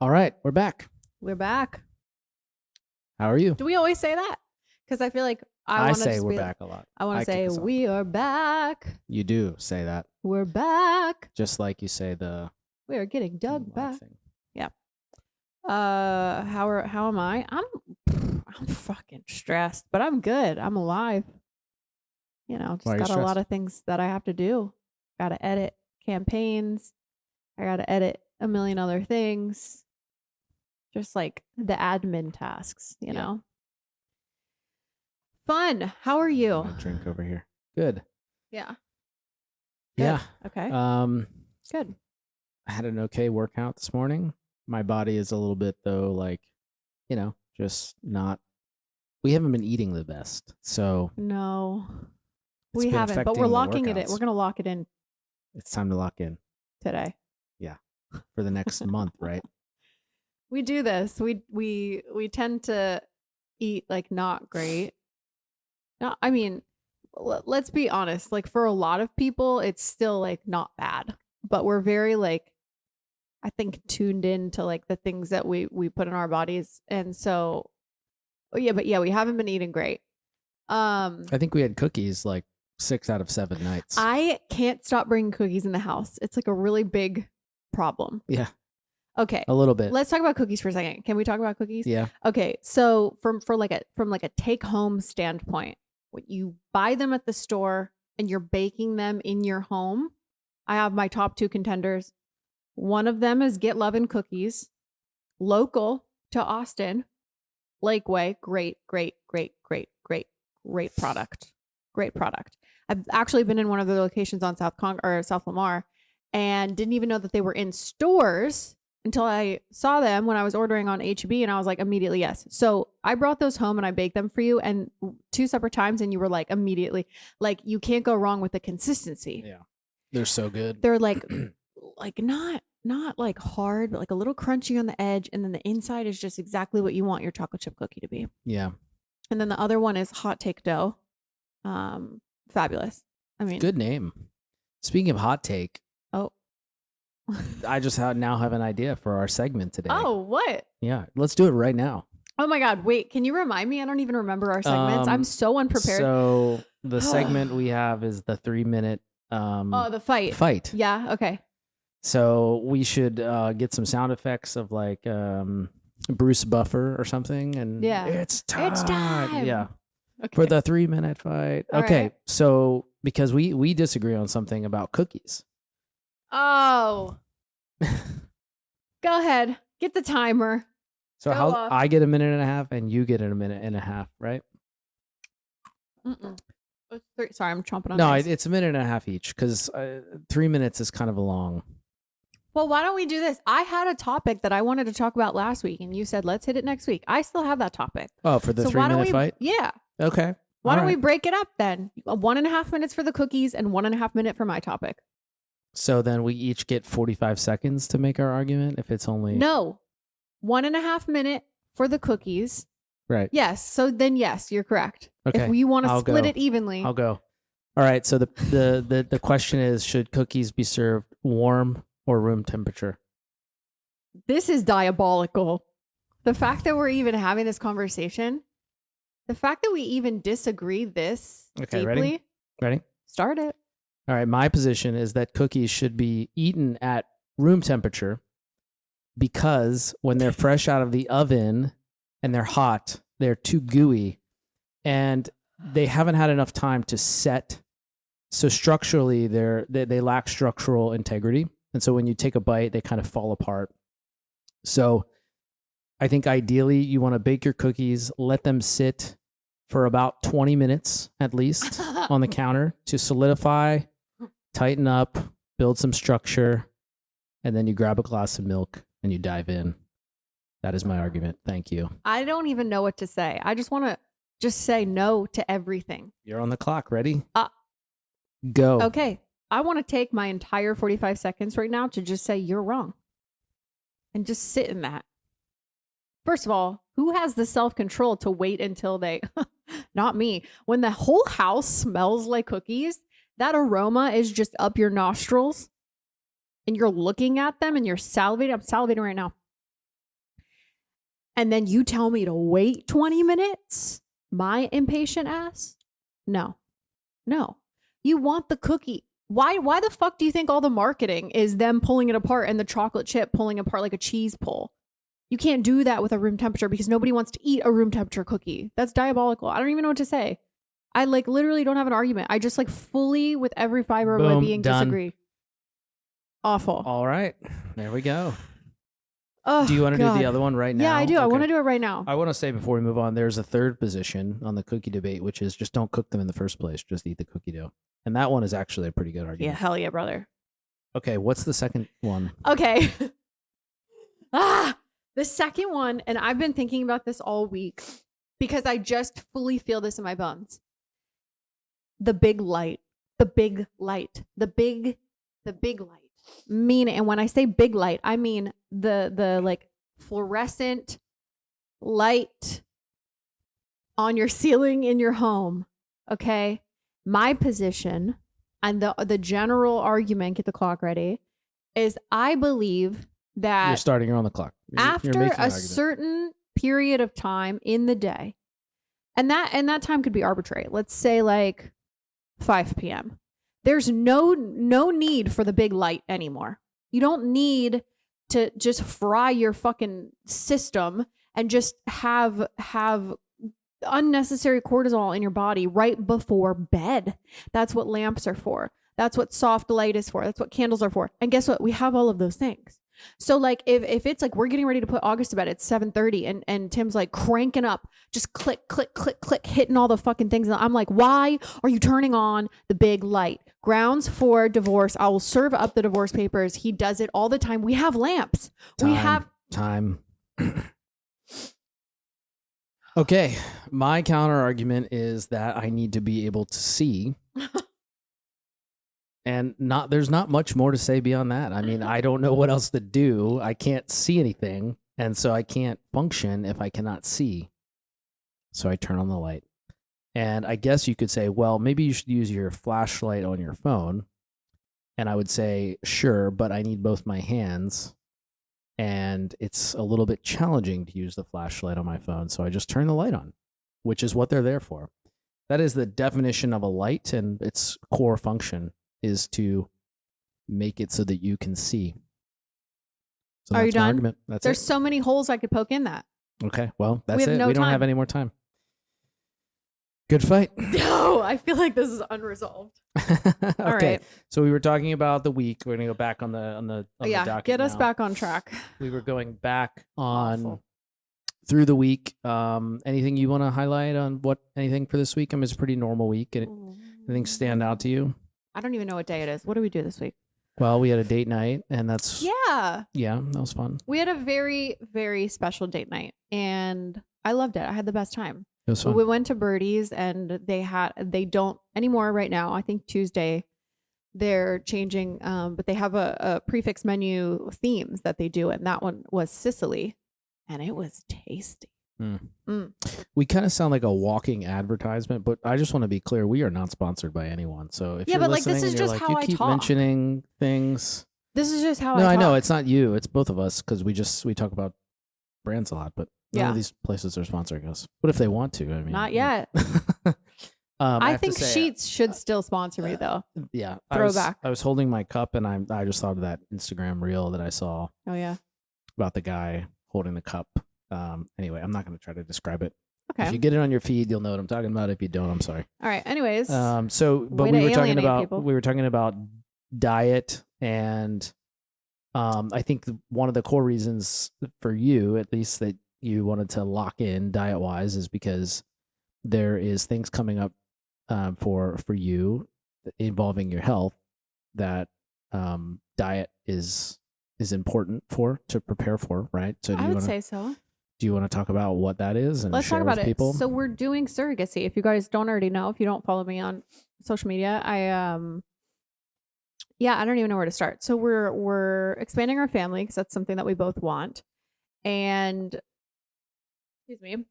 All right, we're back. We're back. How are you? Do we always say that? Because I feel like I want to say just we're be back a lot. I want I to say kick us off. we are back. You do say that, We're back. just like you say the We are getting dug live back. thing. How am I? I'm fucking stressed, but I'm good. I'm alive. You know, Why are just you got a lot stressed? of things that I have to do. Got to edit campaigns. I got to edit a million other things. Just like the admin tasks, you know. Fun. How are you? My drink over here. Good. Yeah. Yeah. Okay. Good. I had an okay workout this morning. My body is a little bit though, like, just not. We haven't been eating the best, so No, it's we been haven't, but affecting we're the locking it in. workouts. We're going to lock it in It's time to lock in today. for the next month, right? We do this. We tend to eat like not great. No, I mean, let's be honest. Like for a lot of people, it's still like not bad, but we're very like, I think tuned in to like the things that we put in our bodies, and so we haven't been eating great. I think we had cookies like 6 out of 7 nights. I can't stop bringing cookies in the house. It's like a really big problem. Yeah, Okay. a little bit. Let's talk about cookies for a second. Can we talk about cookies? Yeah. Okay. So from a take home standpoint, when you buy them at the store and you're baking them in your home, I have my top 2 contenders. One of them is Get Lovin' Cookies, local to Austin, Lakeway. Great product. Great product. I've actually been in one of the locations on South Lamar and didn't even know that they were in stores until I saw them when I was ordering on HB, and I was like, immediately, yes. So I brought those home and I baked them for you, and 2 separate times, and you were like, immediately, like, you can't go wrong with the consistency. Yeah. They're so good. They're like not like hard, but like a little crunchy on the edge, and then the inside is just exactly what you want your chocolate chip cookie to be. Yeah. And then the other one is Hot Take Dough. Fabulous. I mean, Good name. Speaking of hot take, oh, I just now have an idea for our segment today. oh, what? Yeah, let's do it right now. Oh my God! Wait, can you remind me? I don't even remember our segments. I'm so unprepared. So the segment we have is the 3-minute. Oh, the fight. Fight. Yeah. Okay. So we should get some sound effects of like Bruce Buffer or something, and Yeah. it's time. It's time. Yeah. Okay. For the 3-minute fight. All Okay, right. so because we disagree on something about cookies. Oh. Go ahead. Get the timer. So Go how off. I get a minute and a half and you get a minute and a half, right? Mm-mm. Sorry, I'm chomping on No, ice. it's a minute and a half each because 3 minutes is kind of a long. Well, why don't we do this? I had a topic that I wanted to talk about last week, and you said, let's hit it next week. I still have that topic. Oh, for the So why don't 3-minute fight? Yeah. Okay. Why All don't we right. break it up then? 1.5 minutes for the cookies and 1.5 minutes for my topic. So then we each get 45 seconds to make our argument if it's only. No. 1.5 minutes for the cookies. Right. Yes. So then, yes, you're correct. Okay. If we want to I'll split go. it evenly. I'll go. All right. So the question is, should cookies be served warm or room temperature? This is diabolical. The fact that we're even having this conversation, the fact that we even disagree this Okay, deeply. Ready? Start it. All right. My position is that cookies should be eaten at room temperature because when they're fresh out of the oven and they're hot, they're too gooey and they haven't had enough time to set. So structurally, they lack structural integrity. And so when you take a bite, they kind of fall apart. So I think ideally you want to bake your cookies, let them sit for about 20 minutes at least on the counter to solidify, tighten up, build some structure, and then you grab a glass of milk and you dive in. That is my argument. Thank you. I don't even know what to say. I just want to say no to everything. You're on the clock. Ready? Go. Okay. I want to take my entire 45 seconds right now to just say you're wrong. And just sit in that. First of all, who has the self-control to wait until they, not me, when the whole house smells like cookies, that aroma is just up your nostrils and you're looking at them and you're salivating. I'm salivating right now. and then you tell me to wait 20 minutes? My impatient ass? No. You want the cookie. Why the fuck do you think all the marketing is them pulling it apart and the chocolate chip pulling apart like a cheese pull? You can't do that with a room temperature because nobody wants to eat a room temperature cookie. That's diabolical. I don't even know what to say. I like literally don't have an argument. I just like fully with every fiber of my being disagree. Awful. All right. There we go. Oh, do you want to do the other one right now? Yeah, I do. Okay. I want to do it right now. I want to say before we move on, there's a third position on the cookie debate, which is just don't cook them in the first place. Just eat the cookie dough. And that one is actually a pretty good argument. Yeah, hell yeah, brother. Okay, what's the second one? Okay. The second one, and I've been thinking about this all week because I just fully feel this in my bones. The big light. The big light. The big light. And when I say big light, I mean the like fluorescent light on your ceiling in your home. Okay? My position and the general argument, get the clock ready, is I believe that you're starting on the clock. After a certain period of time in the day, and that time could be arbitrary. Let's say like 5 p.m. There's no need for the big light anymore. You don't need to just fry your fucking system and just have unnecessary cortisol in your body right before bed. That's what lamps are for. That's what soft light is for. That's what candles are for. And guess what? We have all of those things. So like if it's like we're getting ready to put August to bed at 7:30 and Tim's like cranking up, just click, click, click, click, hitting all the fucking things. And I'm like, why are you turning on the big light? Grounds for divorce. I will serve up the divorce papers. He does it all the time. We have lamps. We have time. Okay. My counter argument is that I need to be able to see. And there's not much more to say beyond that. I mean, I don't know what else to do. I can't see anything. And so I can't function if I cannot see. So I turn on the light. And I guess you could say, well, maybe you should use your flashlight on your phone. And I would say, sure, but I need both my hands. And it's a little bit challenging to use the flashlight on my phone. So I just turn the light on, which is what they're there for. That is the definition of a light, and its core function is to make it so that you can see. So are you done? Argument. There's so many holes I could poke in that. Okay, well, that's it. We don't have any more time. Good fight. No, I feel like this is unresolved. Okay. All right. So we were talking about the week. We're gonna go back on the docket. Get us now. back on track. We were going back on through the week. Anything you want to highlight on anything for this week? I mean, it's a pretty normal week. Anything stand out to you? I don't even know what day it is. What did we do this week? Well, we had a date night, and that's yeah, that was fun. We had a very, very special date night, and I loved it. I had the best time. It was fun. We went to Birdie's, and they don't anymore right now. I think Tuesday they're changing, but they have a prefix menu themes that they do, and that one was Sicily, and it was tasty. We kind of sound like a walking advertisement, but I just want to be clear: we are not sponsored by anyone. So if you're listening, this is just how I keep talk. mentioning things. This is just how I talk. know it's not you; it's both of us because we talk about brands a lot, but none of these places are sponsoring us. What if they want to? I mean, not yet. I think Sheets should still sponsor me though. Yeah, throwback. I was holding my cup, and I just thought of that Instagram reel that I saw. Oh yeah, about the guy holding the cup. Anyway, I'm not going to try to describe it. Okay. If you get it on your feed, you'll know what I'm talking about. If you don't, I'm sorry. All right. Anyways. But we were talking about diet, and I think one of the core reasons for you, at least, that you wanted to lock in diet wise, is because there is things coming up for you involving your health that diet is important to prepare for, right? So I would say so. Do you want to talk about what that is and let's share talk about with people? it? So we're doing surrogacy. If you guys don't already know, if you don't follow me on social media, I don't even know where to start. So we're expanding our family because that's something that we both want. And excuse me,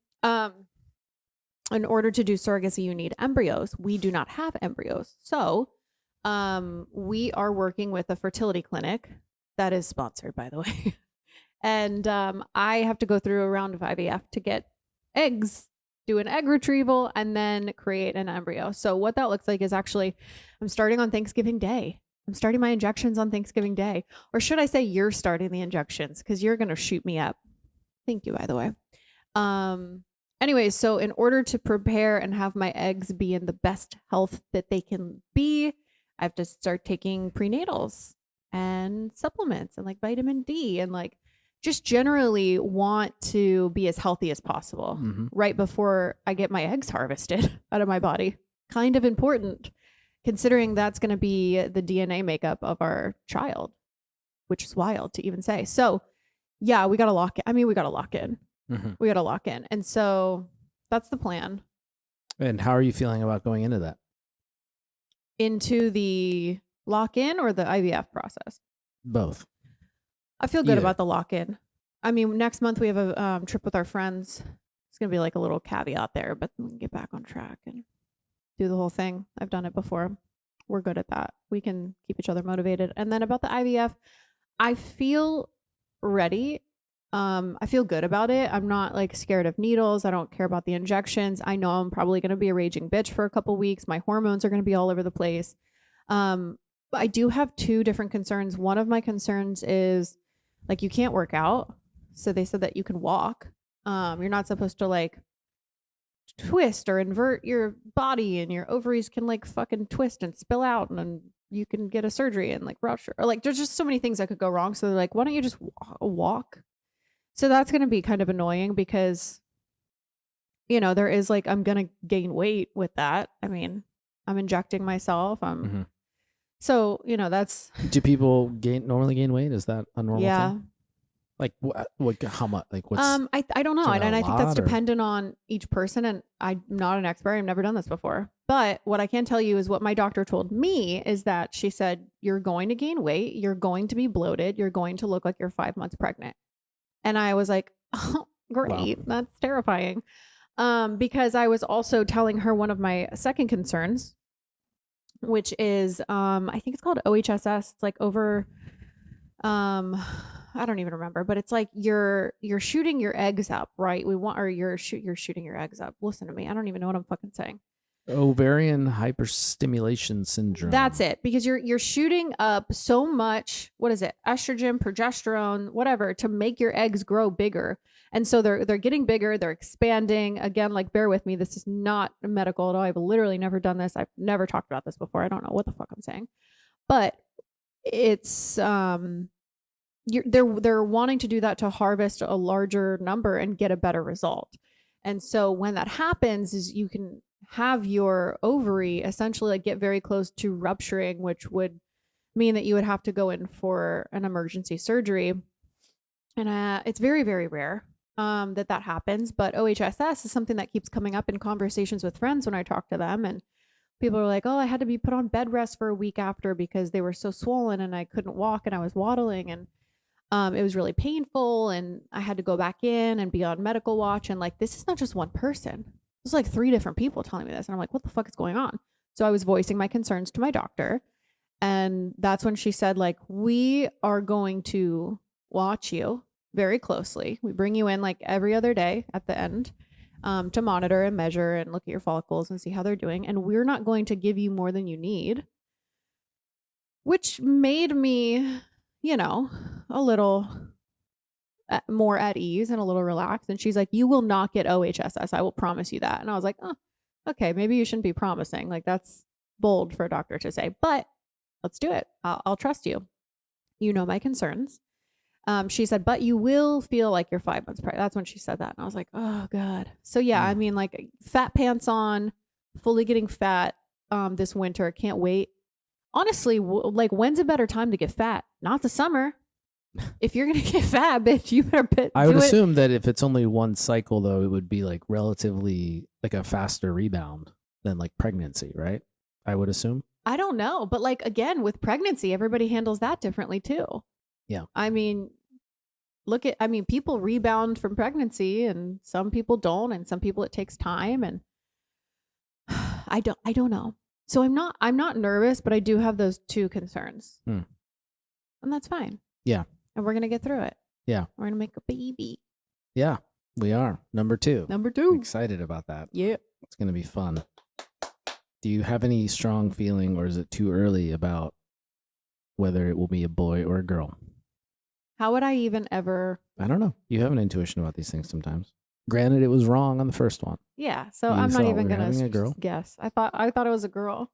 in order to do surrogacy, you need embryos. We do not have embryos, so we are working with a fertility clinic that is sponsored, by the way. And I have to go through a round of IVF to get eggs, do an egg retrieval, and then create an embryo. So what that looks like is actually, I'm starting on Thanksgiving Day. I'm starting my injections on Thanksgiving Day. Or should I say you're starting the injections because you're going to shoot me up. Thank you, by the way. Anyways, so in order to prepare and have my eggs be in the best health that they can be, I have to start taking prenatals and supplements and like vitamin D and like just generally want to be as healthy as possible right before I get my eggs harvested out of my body. Kind of important considering that's going to be the DNA makeup of our child, which is wild to even say. So yeah, we got to lock it. I mean, we got to lock in. We got to lock in. And so that's the plan. And how are you feeling about going into that? Into the lock-in or the IVF process? Both. I feel good about the lock-in. I mean, next month we have a trip with our friends. It's going to be like a little caveat there, but we can get back on track and do the whole thing. I've done it before. We're good at that. We can keep each other motivated. And then about the IVF, I feel ready. I feel good about it. I'm not like scared of needles. I don't care about the injections. I know I'm probably going to be a raging bitch for a couple weeks. My hormones are going to be all over the place. But I do have two different concerns. One of my concerns is like you can't work out. So they said that you can walk. You're not supposed to like twist or invert your body, and your ovaries can like fucking twist and spill out, and then you can get a surgery and like rupture. Or like there's just so many things that could go wrong. So they're like, why don't you just walk? So that's going to be kind of annoying because, you know, there is like, I'm going to gain weight with that. I mean, I'm injecting myself. So, you know, that's. Do people normally gain weight? Is that a normal yeah. thing? Like what, how much, like what's. I don't know. And I think that's dependent on each person. And I'm not an expert. I've never done this before. But what I can tell you is what my doctor told me is that she said, you're going to gain weight. You're going to be bloated. You're going to look like you're 5 months pregnant. And I was like, oh, great. Wow. That's terrifying. Because I was also telling her one of my second concerns, which is, I think it's called OHSS. It's like over, I don't even remember, but it's like you're shooting your eggs up, right? You're shooting your eggs up. Listen to me. I don't even know what I'm fucking saying. Ovarian hyperstimulation syndrome. That's it. Because you're shooting up so much, what is it? Estrogen, progesterone, whatever, to make your eggs grow bigger. And so they're getting bigger, they're expanding. Again, like bear with me. This is not medical at all. I've literally never done this. I've never talked about this before. I don't know what the fuck I'm saying. But it's they're wanting to do that to harvest a larger number and get a better result. And so when that happens is you can have your ovary essentially like get very close to rupturing, which would mean that you would have to go in for an emergency surgery. And it's very, very rare that happens. But OHSS is something that keeps coming up in conversations with friends when I talk to them. And people are like, oh, I had to be put on bed rest for a week after because they were so swollen and I couldn't walk and I was waddling. And it was really painful. And I had to go back in and be on medical watch. And like, this is not just one person. There's like 3 different people telling me this. And I'm like, what the fuck is going on? So I was voicing my concerns to my doctor. And that's when she said, like, we are going to watch you very closely. We bring you in like every other day at the end to monitor and measure and look at your follicles and see how they're doing. And we're not going to give you more than you need, which made me, you know, a little more at ease and a little relaxed. And she's like, you will not get OHSS. I will promise you that. And I was like, oh, okay, maybe you shouldn't be promising. Like that's bold for a doctor to say, but let's do it. I'll trust you. You know my concerns. She said, but you will feel like you're 5 months pregnant. That's when she said that. And I was like, oh God. So yeah, I mean like fat pants on, fully getting fat this winter. Can't wait. Honestly, like when's a better time to get fat? Not the summer. If you're going to get fat, bitch, you better I would assume that if it's only one cycle, though, it would be like relatively like a faster rebound than like pregnancy, right? I would assume. I don't know. But like, again, with pregnancy, everybody handles that differently too. Yeah. I mean, people rebound from pregnancy and some people don't. And some people it takes time. And I don't know. So I'm not nervous, but I do have those 2 concerns. And that's fine. Yeah. And we're going to get through it. Yeah. We're gonna make a baby. Yeah, we are. Number 2. Number I'm 2. excited about that. Yeah. It's going to be fun. Do you have any strong feeling, or is it too early about whether it will be a boy or a girl? How would I even ever? I don't know. You have an intuition about these things sometimes. Granted, it was wrong on the first one. Yeah. So You I'm not thought even we were gonna having a girl? guess. I thought it was a girl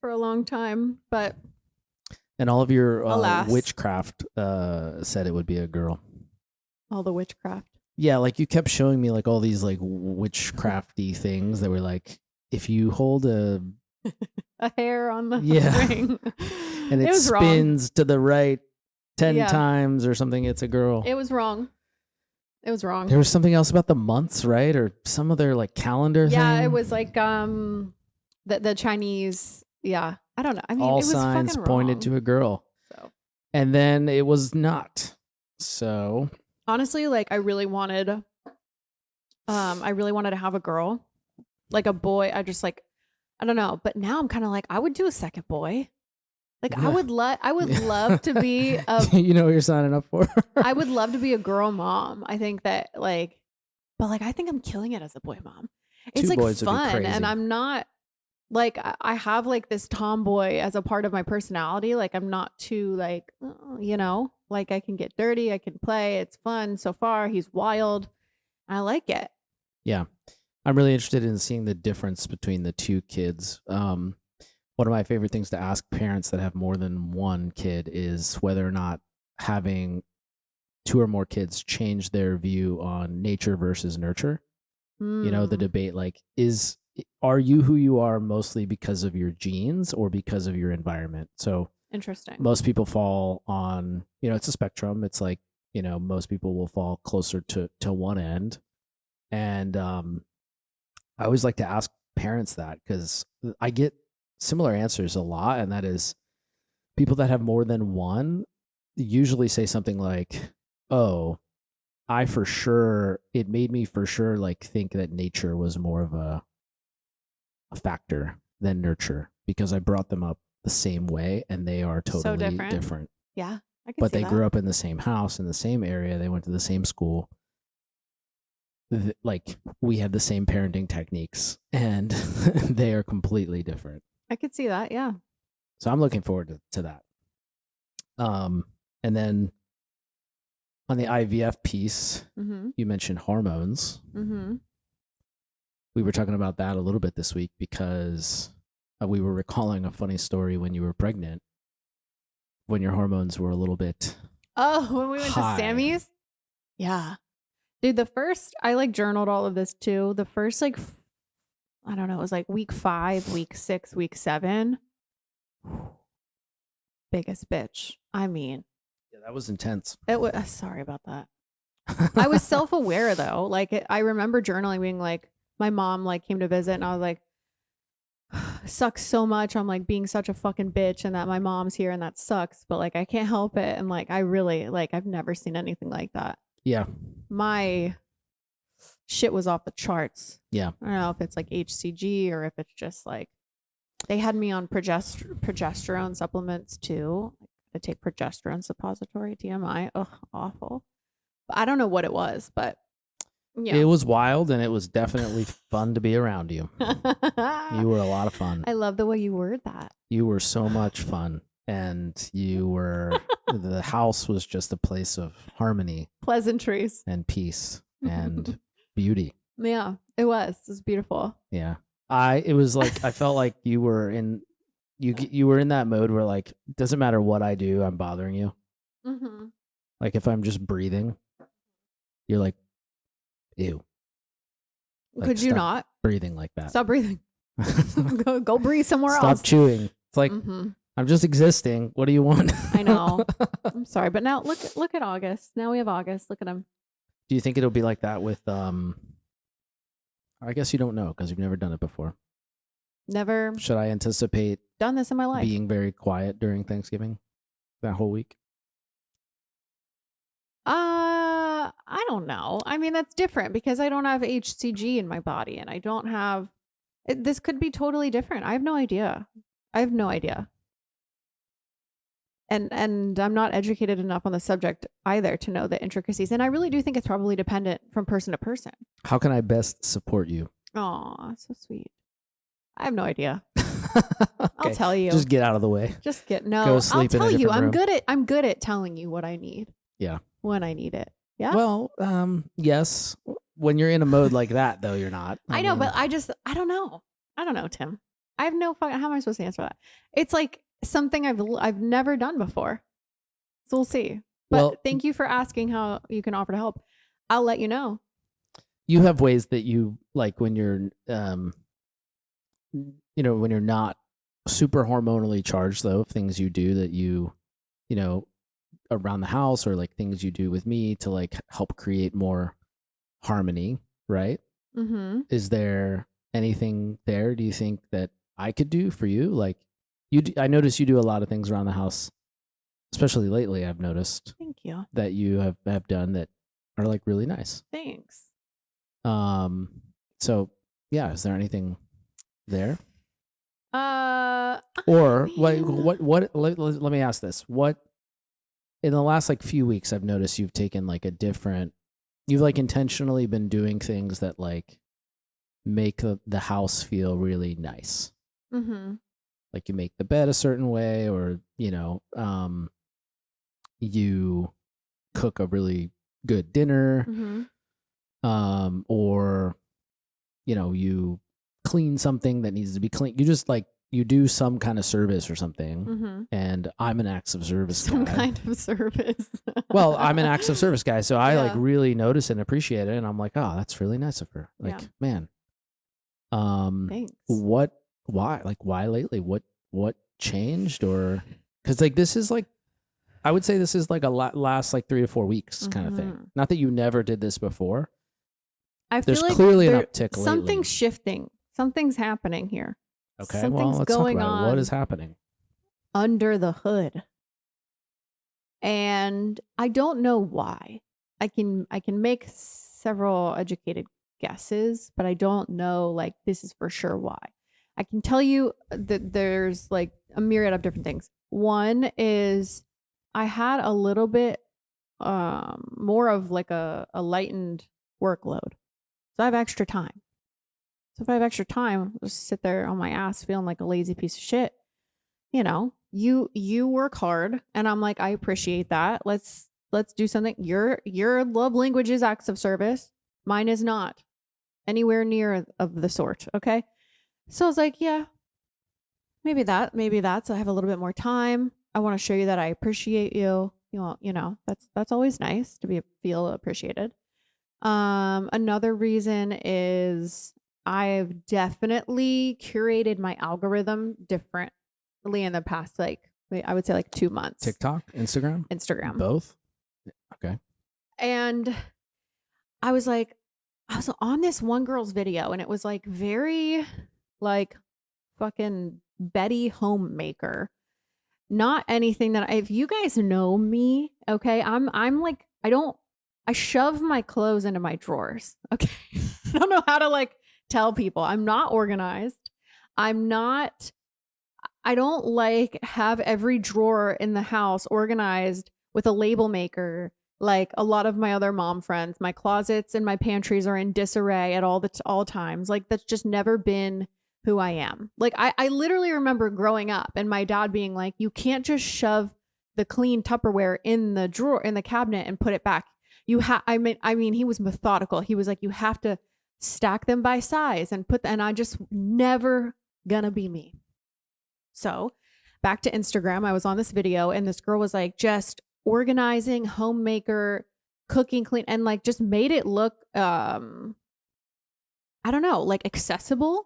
for a long time, but And all of your Alas. witchcraft said it would be a girl. all the witchcraft. Yeah, like you kept showing me like all these like witchcrafty things that were like, if you hold a hair on the Yeah. ring, and it was wrong. spins to the right 10 Yeah. times or something, it's a girl. It was wrong. It was wrong. There was something else about the months, right? Or some of their like calendar Yeah, thing. it was like the Chinese. Yeah, I don't know. I mean, all it was signs fucking pointed wrong. to a girl. So And then it was not. So honestly, like I really wanted to have a girl, like a boy. I don't know, but now I'm kind of like I would do a second boy. Like I would love to be a you know what you're signing up for. I would love to be a girl mom. I think that but I think I'm killing it as a boy mom. It's Two like boys would be fun, crazy. and I'm not like I have like this tomboy as a part of my personality. Like I'm not too like like I can get dirty, I can play. It's fun so far. He's wild. I like it. Yeah. I'm really interested in seeing the difference between the two kids. One of my favorite things to ask parents that have more than one kid is whether or not having 2 or more kids change their view on nature versus nurture. You know, the debate like are you who you are mostly because of your genes or because of your environment? So Interesting. most people fall on, it's a spectrum. It's like, most people will fall closer to one end. And I always like to ask parents that because I get similar answers a lot. And that is people that have more than one usually say something like, oh, it made me for sure like think that nature was more of a factor than nurture because I brought them up the same way and they are totally different. Yeah. But they grew up in the same house, in the same area. They went to the same school. Like we had the same parenting techniques and they are completely different. I could see that. Yeah. So I'm looking forward to that. And then on the IVF piece, you mentioned hormones. We were talking about that a little bit this week because we were recalling a funny story when you were pregnant, when your hormones were a little bit when we went high. to Sammy's? Yeah. Dude, I like journaled all of this too. The first I don't know, it was like week 5, week 6, week 7. Biggest bitch. I mean. Yeah, that was intense. It was sorry about that. I was self-aware though. Like I remember journaling being like, my mom like came to visit and I was like, sucks so much. I'm like being such a fucking bitch and that my mom's here and that sucks. But like I can't help it. And like I really I've never seen anything like that. Yeah. My shit was off the charts. Yeah. I don't know if it's like HCG or if it's just like they had me on progesterone supplements too. I take progesterone suppository, TMI. Ugh, awful. But I don't know what it was, but yeah. It was wild and it was definitely fun to be around you. You were a lot of fun. I love the way you word that. You were so much fun. And the house was just a place of harmony, pleasantries, and peace and beauty. Yeah, it was. It was beautiful. Yeah. It was like, I felt like you were in that mode where like, it doesn't matter what I do, I'm bothering you. Like if I'm just breathing, you're like, ew. Like, could you not breathing like that? Stop breathing. go breathe somewhere else. Stop chewing. It's like, I'm just existing. What do you want? I know. I'm sorry, but now look at August. Now we have August. Look at him. Do you think it'll be like that with I guess you don't know because you've never done it before. Never. Should I anticipate done this in my life? Being very quiet during Thanksgiving that whole week? I don't know. I mean, that's different because I don't have HCG in my body and I don't have this could be totally different. I have no idea. And I'm not educated enough on the subject either to know the intricacies. And I really do think it's probably dependent from person to person. How can I best support you? Oh, so sweet. I have no idea. Okay. I'll tell you. Just get out of the way. Just get no. Go sleep I'll tell in a you. different room. I'm good at telling you what I need. Yeah. When I need it. Yeah. Well, yes. When you're in a mode like that, though, you're not. I know, but I don't know. I don't know, Tim. I have no fucking. How am I supposed to answer that? It's like something I've never done before. So we'll see. But well, thank you for asking how you can offer to help. I'll let you know. You have ways that you like when you're, when you're not super hormonally charged, though, things you do that you know, around the house or like things you do with me to like help create more harmony, right? Mm-hmm. Is there anything there, do you think, that I could do for you? Like I notice you do a lot of things around the house, especially lately. I've noticed Thank you. that you have done that are like really nice. Thanks. So yeah, is there anything there? Or what let me ask this. What in the last like few weeks I've noticed you've taken like you've like intentionally been doing things that like make the house feel really nice. Mm-hmm. Like you make the bed a certain way, or you cook a really good dinner. Mm-hmm. Or you clean something that needs to be clean. You just like you do some kind of service or something. Mm-hmm. And I'm an acts of service some guy. kind of service. Well, I'm an acts of service guy, so I like really notice and appreciate it, and I'm like, oh, that's really nice of her. Like, man. Thanks. Why lately? What changed? Or because like this is like, I would say this is like a last like 3 to 4 weeks kind of thing. Not that you never did this before. There's feel like clearly an uptick lately. Something's shifting. Something's happening here. Okay, Something's let's going talk about on. What is happening under the hood? And I don't know why. I can make several educated guesses, but I don't know like this is for sure why. I can tell you that there's like a myriad of different things. One is I had a little bit more of like a lightened workload. So I have extra time. So if I have extra time, I'll just sit there on my ass feeling like a lazy piece of shit. You work hard, and I'm like, I appreciate that. Let's do something. Your love language is acts of service. Mine is not anywhere near of the sort. Okay. So I was like, yeah, maybe that's, I have a little bit more time. I want to show you that I appreciate you. That's always nice to feel appreciated. Another reason is I've definitely curated my algorithm differently in the past, like I would say like 2 months. TikTok, Instagram, both. Okay. And I was on this one girl's video, and it was like very like fucking Betty homemaker. Not anything that if you guys know me, okay, I'm like I shove my clothes into my drawers. Okay. I don't know how to like tell people. I'm not organized. I don't like have every drawer in the house organized with a label maker. Like a lot of my other mom friends, my closets and my pantries are in disarray at all times. Like that's just never been who I am. Like I literally remember growing up and my dad being like, you can't just shove the clean Tupperware in the drawer, in the cabinet and put it back. I mean, he was methodical. He was like, you have to stack them by size and and I just never gonna be me. So back to Instagram, I was on this video and this girl was like just organizing, homemaker, cooking, clean, and like just made it look, I don't know, like accessible,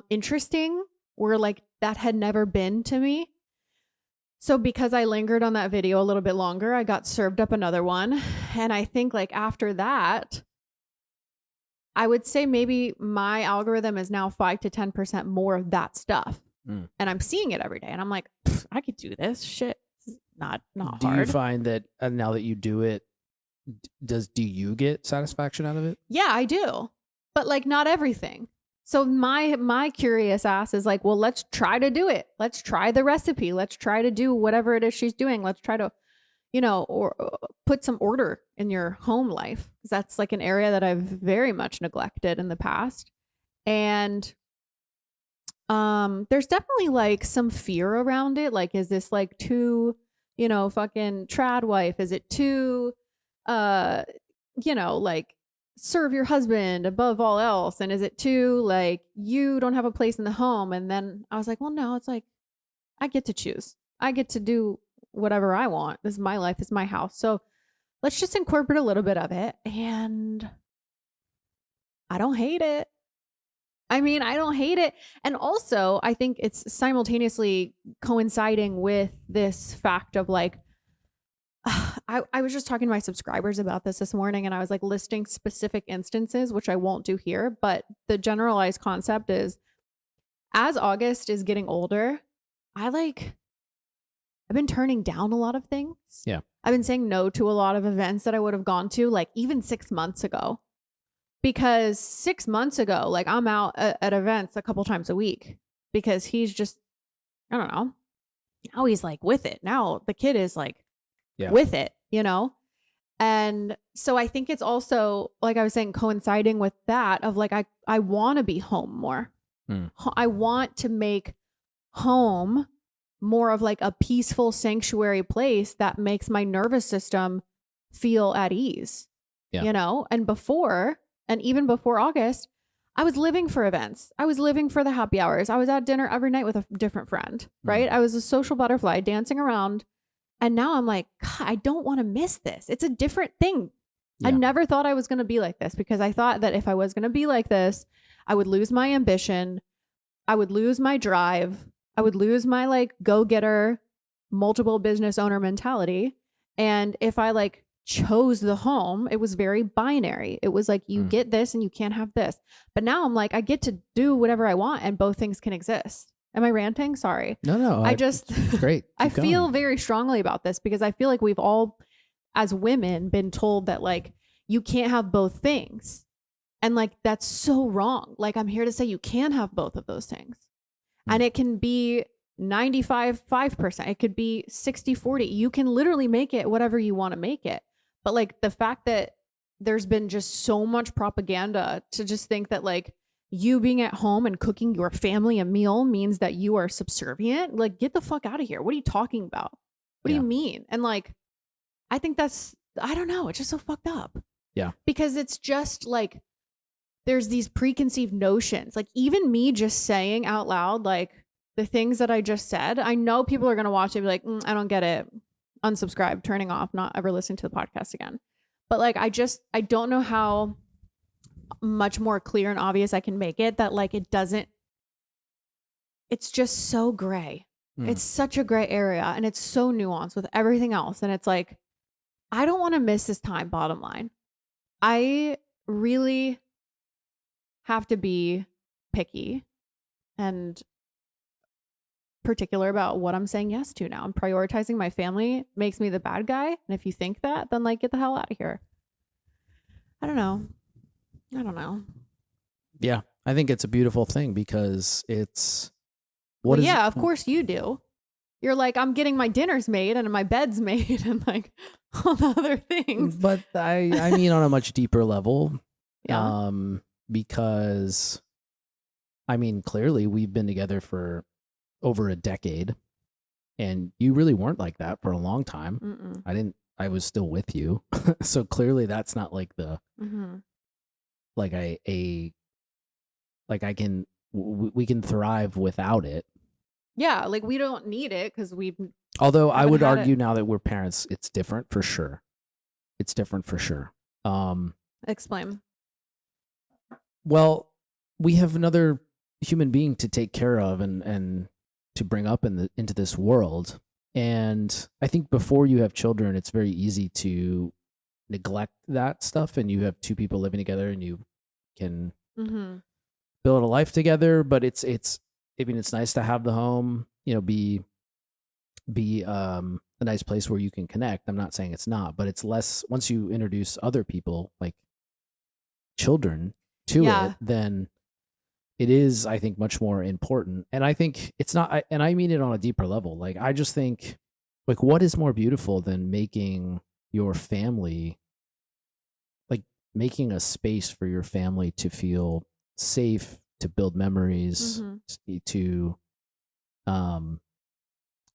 interesting, where like that had never been to me. So because I lingered on that video a little bit longer, I got served up another one. And I think like after that, I would say maybe my algorithm is now 5 to 10% more of that stuff. And I'm seeing it every day. And I'm like, I could do this shit. It's not hard. Do you find that now that you do it, do you get satisfaction out of it? Yeah, I do. But like not everything. So my curious ass is like, well, let's try to do it. Let's try the recipe. Let's try to do whatever it is she's doing. Let's try to, or put some order in your home life. That's like an area that I've very much neglected in the past. And there's definitely like some fear around it. Like, is this like too, fucking trad wife? Is it too, like serve your husband above all else? And is it too like you don't have a place in the home? And then I was like, well, no, it's like I get to choose. I get to do whatever I want. This is my life, this is my house. So let's just incorporate a little bit of it. And I don't hate it. I mean, I don't hate it. And also, I think it's simultaneously coinciding with this fact of like, I was just talking to my subscribers about this morning, and I was like listing specific instances, which I won't do here. But the generalized concept is, as August is getting older, I've been turning down a lot of things. Yeah. I've been saying no to a lot of events that I would have gone to, like even 6 months ago. Because 6 months ago, like I'm out at events a couple times a week because he's just, I don't know. Now he's like with it. Now the kid is like with it, And so I think it's also, like I was saying, coinciding with that of like, I want to be home more. I want to make home more of like a peaceful sanctuary place that makes my nervous system feel at ease, And before, and even before August, I was living for events. I was living for the happy hours. I was at dinner every night with a different friend, right? I was a social butterfly dancing around. And now I'm like, God, I don't want to miss this. It's a different thing. I never thought I was going to be like this because I thought that if I was going to be like this, I would lose my ambition. I would lose my drive. I would lose my like go-getter, multiple business owner mentality. And if I like chose the home, it was very binary. It was like, you get this and you can't have this. But now I'm like, I get to do whatever I want and both things can exist. Am I ranting? Sorry. No. I just, great. I feel very strongly about this because I feel like we've all, as women, been told that like, you can't have both things. And like, that's so wrong. Like, I'm here to say you can have both of those things. And it can be 95.5%. It could be 60-40. You can literally make it whatever you want to make it. But like the fact that there's been just so much propaganda to just think that like you being at home and cooking your family a meal means that you are subservient, like get the fuck out of here. What are you talking about? What do you mean? And like, I think that's, I don't know. It's just so fucked up. Yeah. Because it's just like, there's these preconceived notions. Like even me just saying out loud, like the things that I just said, I know people are going to watch it and be like, I don't get it. Unsubscribe, turning off, not ever listening to the podcast again. But like, I don't know how much more clear and obvious I can make it that like, it's just so gray. It's such a gray area and it's so nuanced with everything else. And it's like, I don't want to miss this time, bottom line. I really have to be picky and particular about what I'm saying yes to now. And prioritizing my family makes me the bad guy. And if you think that, then like get the hell out of here. I don't know. Yeah. I think it's a beautiful thing because it's of course you do. You're like, I'm getting my dinners made and my bed's made and like all the other things. But I mean on a much deeper level. Yeah. Because I mean, clearly we've been together for over a decade and you really weren't like that for a long time. I was still with you. So clearly that's not like the, like we can thrive without it. Yeah. Like we don't need it because although I would argue now that we're parents, it's different for sure. Explain. Well, we have another human being to take care of and to bring up into this world. And I think before you have children, it's very easy to neglect that stuff. And you have two people living together and you can build a life together. But it's nice to have the home, be a nice place where you can connect. I'm not saying it's not, but it's less once you introduce other people like children to it, then it is, I think, much more important. And I think it's not, and I mean it on a deeper level. Like, I just think, like, what is more beautiful than making your family, like, making a space for your family to feel safe, to build memories, Mm-hmm. to um,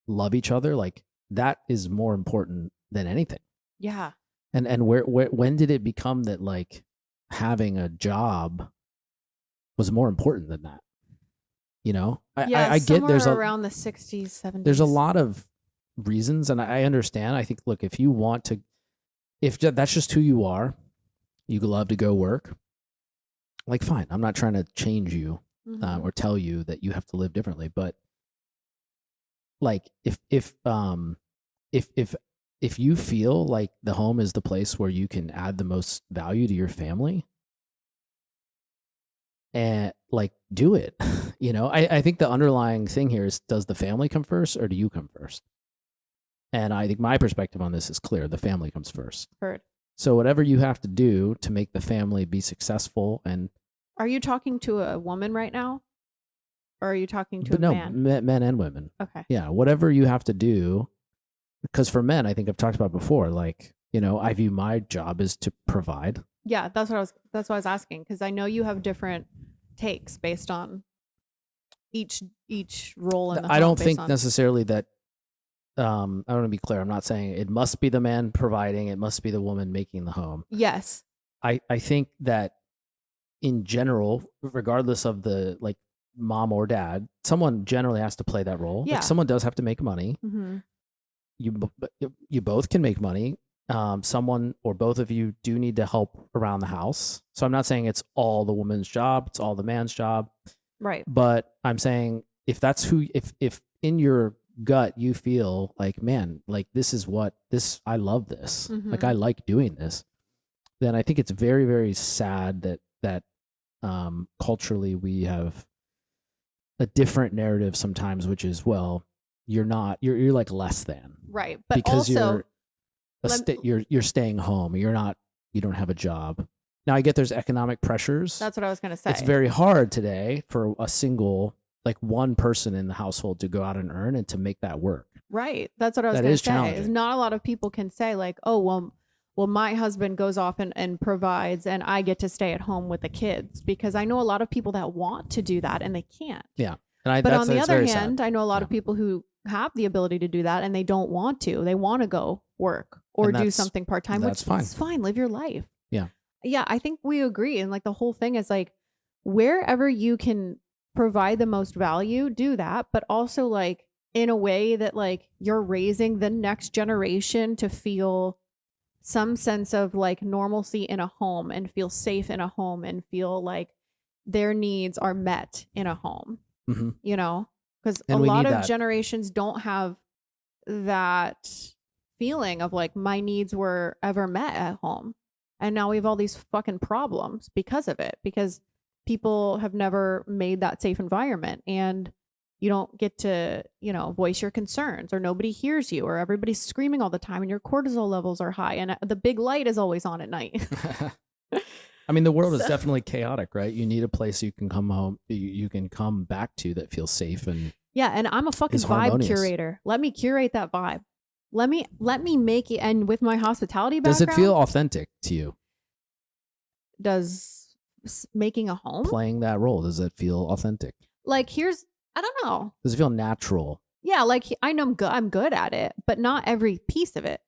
love each other? Like, that is more important than anything. Yeah. And when did it become that, like, having a job was more important than that? You know, Yeah, I get somewhere around the 60s, 70s. there's a lot of reasons, and I understand. I think, look, if you want to, if that's just who you are, you love to go work. Like, fine, I'm not trying to change you Mm-hmm. or tell you that you have to live differently. But like, if if you feel like the home is the place where you can add the most value to your family, and like, do it. You know, I think the underlying thing here is, does the family come first or do you come first? And I think my perspective on this is clear. The family comes first. Heard. So whatever you have to do to make the family be successful, and Are you talking to a woman right now? Or are you talking to a but no, man? men and women. Okay. Yeah, whatever you have to do, because for men, I think I've talked about before, like, you know, I view my job is to provide. Yeah, that's what I was asking, because I know you have different takes based on each role in the I home don't based think on necessarily that I want to be clear. I'm not saying it must be the man providing, it must be the woman making the home. yes. I think that in general, regardless of the, like, mom or dad, someone generally has to play that role. Yeah. Like, someone does have to make money. Mm-hmm. You both can make money. Someone or both of you do need to help around the house. So I'm not saying it's all the woman's job, it's all the man's job. Right. But I'm saying, if that's who, if in your gut you feel like, man, like, this is what this, I love this, like, Mm-hmm. I like doing this, then I think it's very, very sad that culturally we have a different narrative sometimes, which is, well, you're like less than, Right. But because also, you're staying home, you don't have a job. Now, I get there's economic pressures. that's what I was going to say. It's very hard today for a single, like, one person in the household to go out and earn and to make that work. Right. That's what I was That going to is say. Is challenging. not a lot of people can say, like, oh, well, my husband goes off and provides and I get to stay at home with the kids, because I know a lot of people that want to do that and they can't. Yeah. And But on the that's other very hand, sad. I know a lot Yeah. of people who have the ability to do that and they don't want to. They want to go work or And do that's- something part-time, which that's fine. is fine. Live your life. Yeah. Yeah, I think we agree. And like the whole thing is like, wherever you can provide the most value, do that. But also, like, in a way that, like, you're raising the next generation to feel some sense of like normalcy in a home and feel safe in a home and feel like their needs are met in a home, Mm-hmm. you know? Because a And we lot need of that. generations don't have that feeling of like, my needs were ever met at home. And now we have all these fucking problems because of it, because people have never made that safe environment, and you don't get to, voice your concerns, or nobody hears you, or everybody's screaming all the time and your cortisol levels are high and the big light is always on at night. I mean, the world is So- definitely chaotic, right? You need a place you can come home, you can come back to, that feels safe and Yeah, and I'm a fucking is vibe harmonious. curator. Let me curate that vibe. Let me make it. And with my hospitality Does background, it feel authentic to you does making a home playing that role? Does it feel authentic? like, I don't know. Does it feel natural? Yeah, like, I know I'm good at it, but not every piece of it.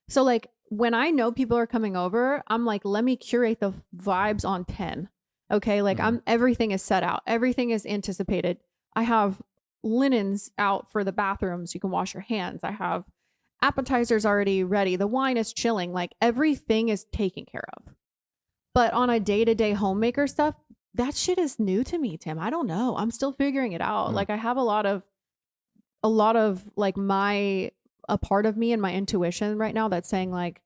So like, when I know people are coming over, I'm like, let me curate the vibes on 10. Okay, like, Mhm. everything is set out, everything is anticipated. I have linens out for the bathrooms, you can wash your hands. I have appetizers already ready. The wine is chilling. Like, everything is taken care of. But on a day-to-day homemaker stuff, that shit is new to me, Tim. I don't know. I'm still figuring it out. Mm. Like, I have a lot of like a part of me and my intuition right now that's saying, like,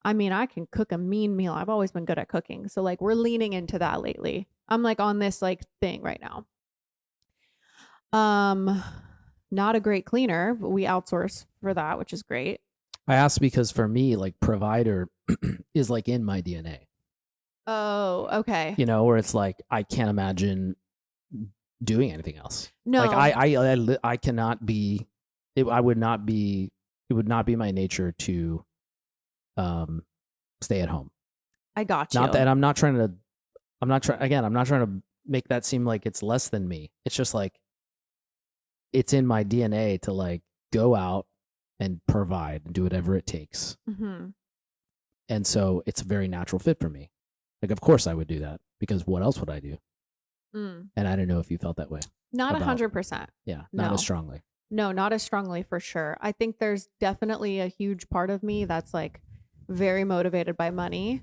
I mean, I can cook a mean meal. I've always been good at cooking. So like, we're leaning into that lately. I'm like on this like thing right now. Not a great cleaner, but we outsource for that, which is great. I ask because for me, like, provider is like in my DNA. Oh, okay. You know, where it's like, I can't imagine doing anything else. No. Like I cannot be. I would not be. It would not be my nature to stay at home. I got you. Not that, and I'm not trying to. I'm not trying. Again, I'm not trying to make that seem like it's less than me. It's just like it's in my DNA to like go out and provide and do whatever it takes. Mm-hmm. And so it's a very natural fit for me. Like, of course I would do that because what else would I do? Mm. And I don't know if you felt that way. Not about- 100%. Yeah, not No. as strongly. No, not as strongly for sure. I think there's definitely a huge part of me that's like very motivated by money.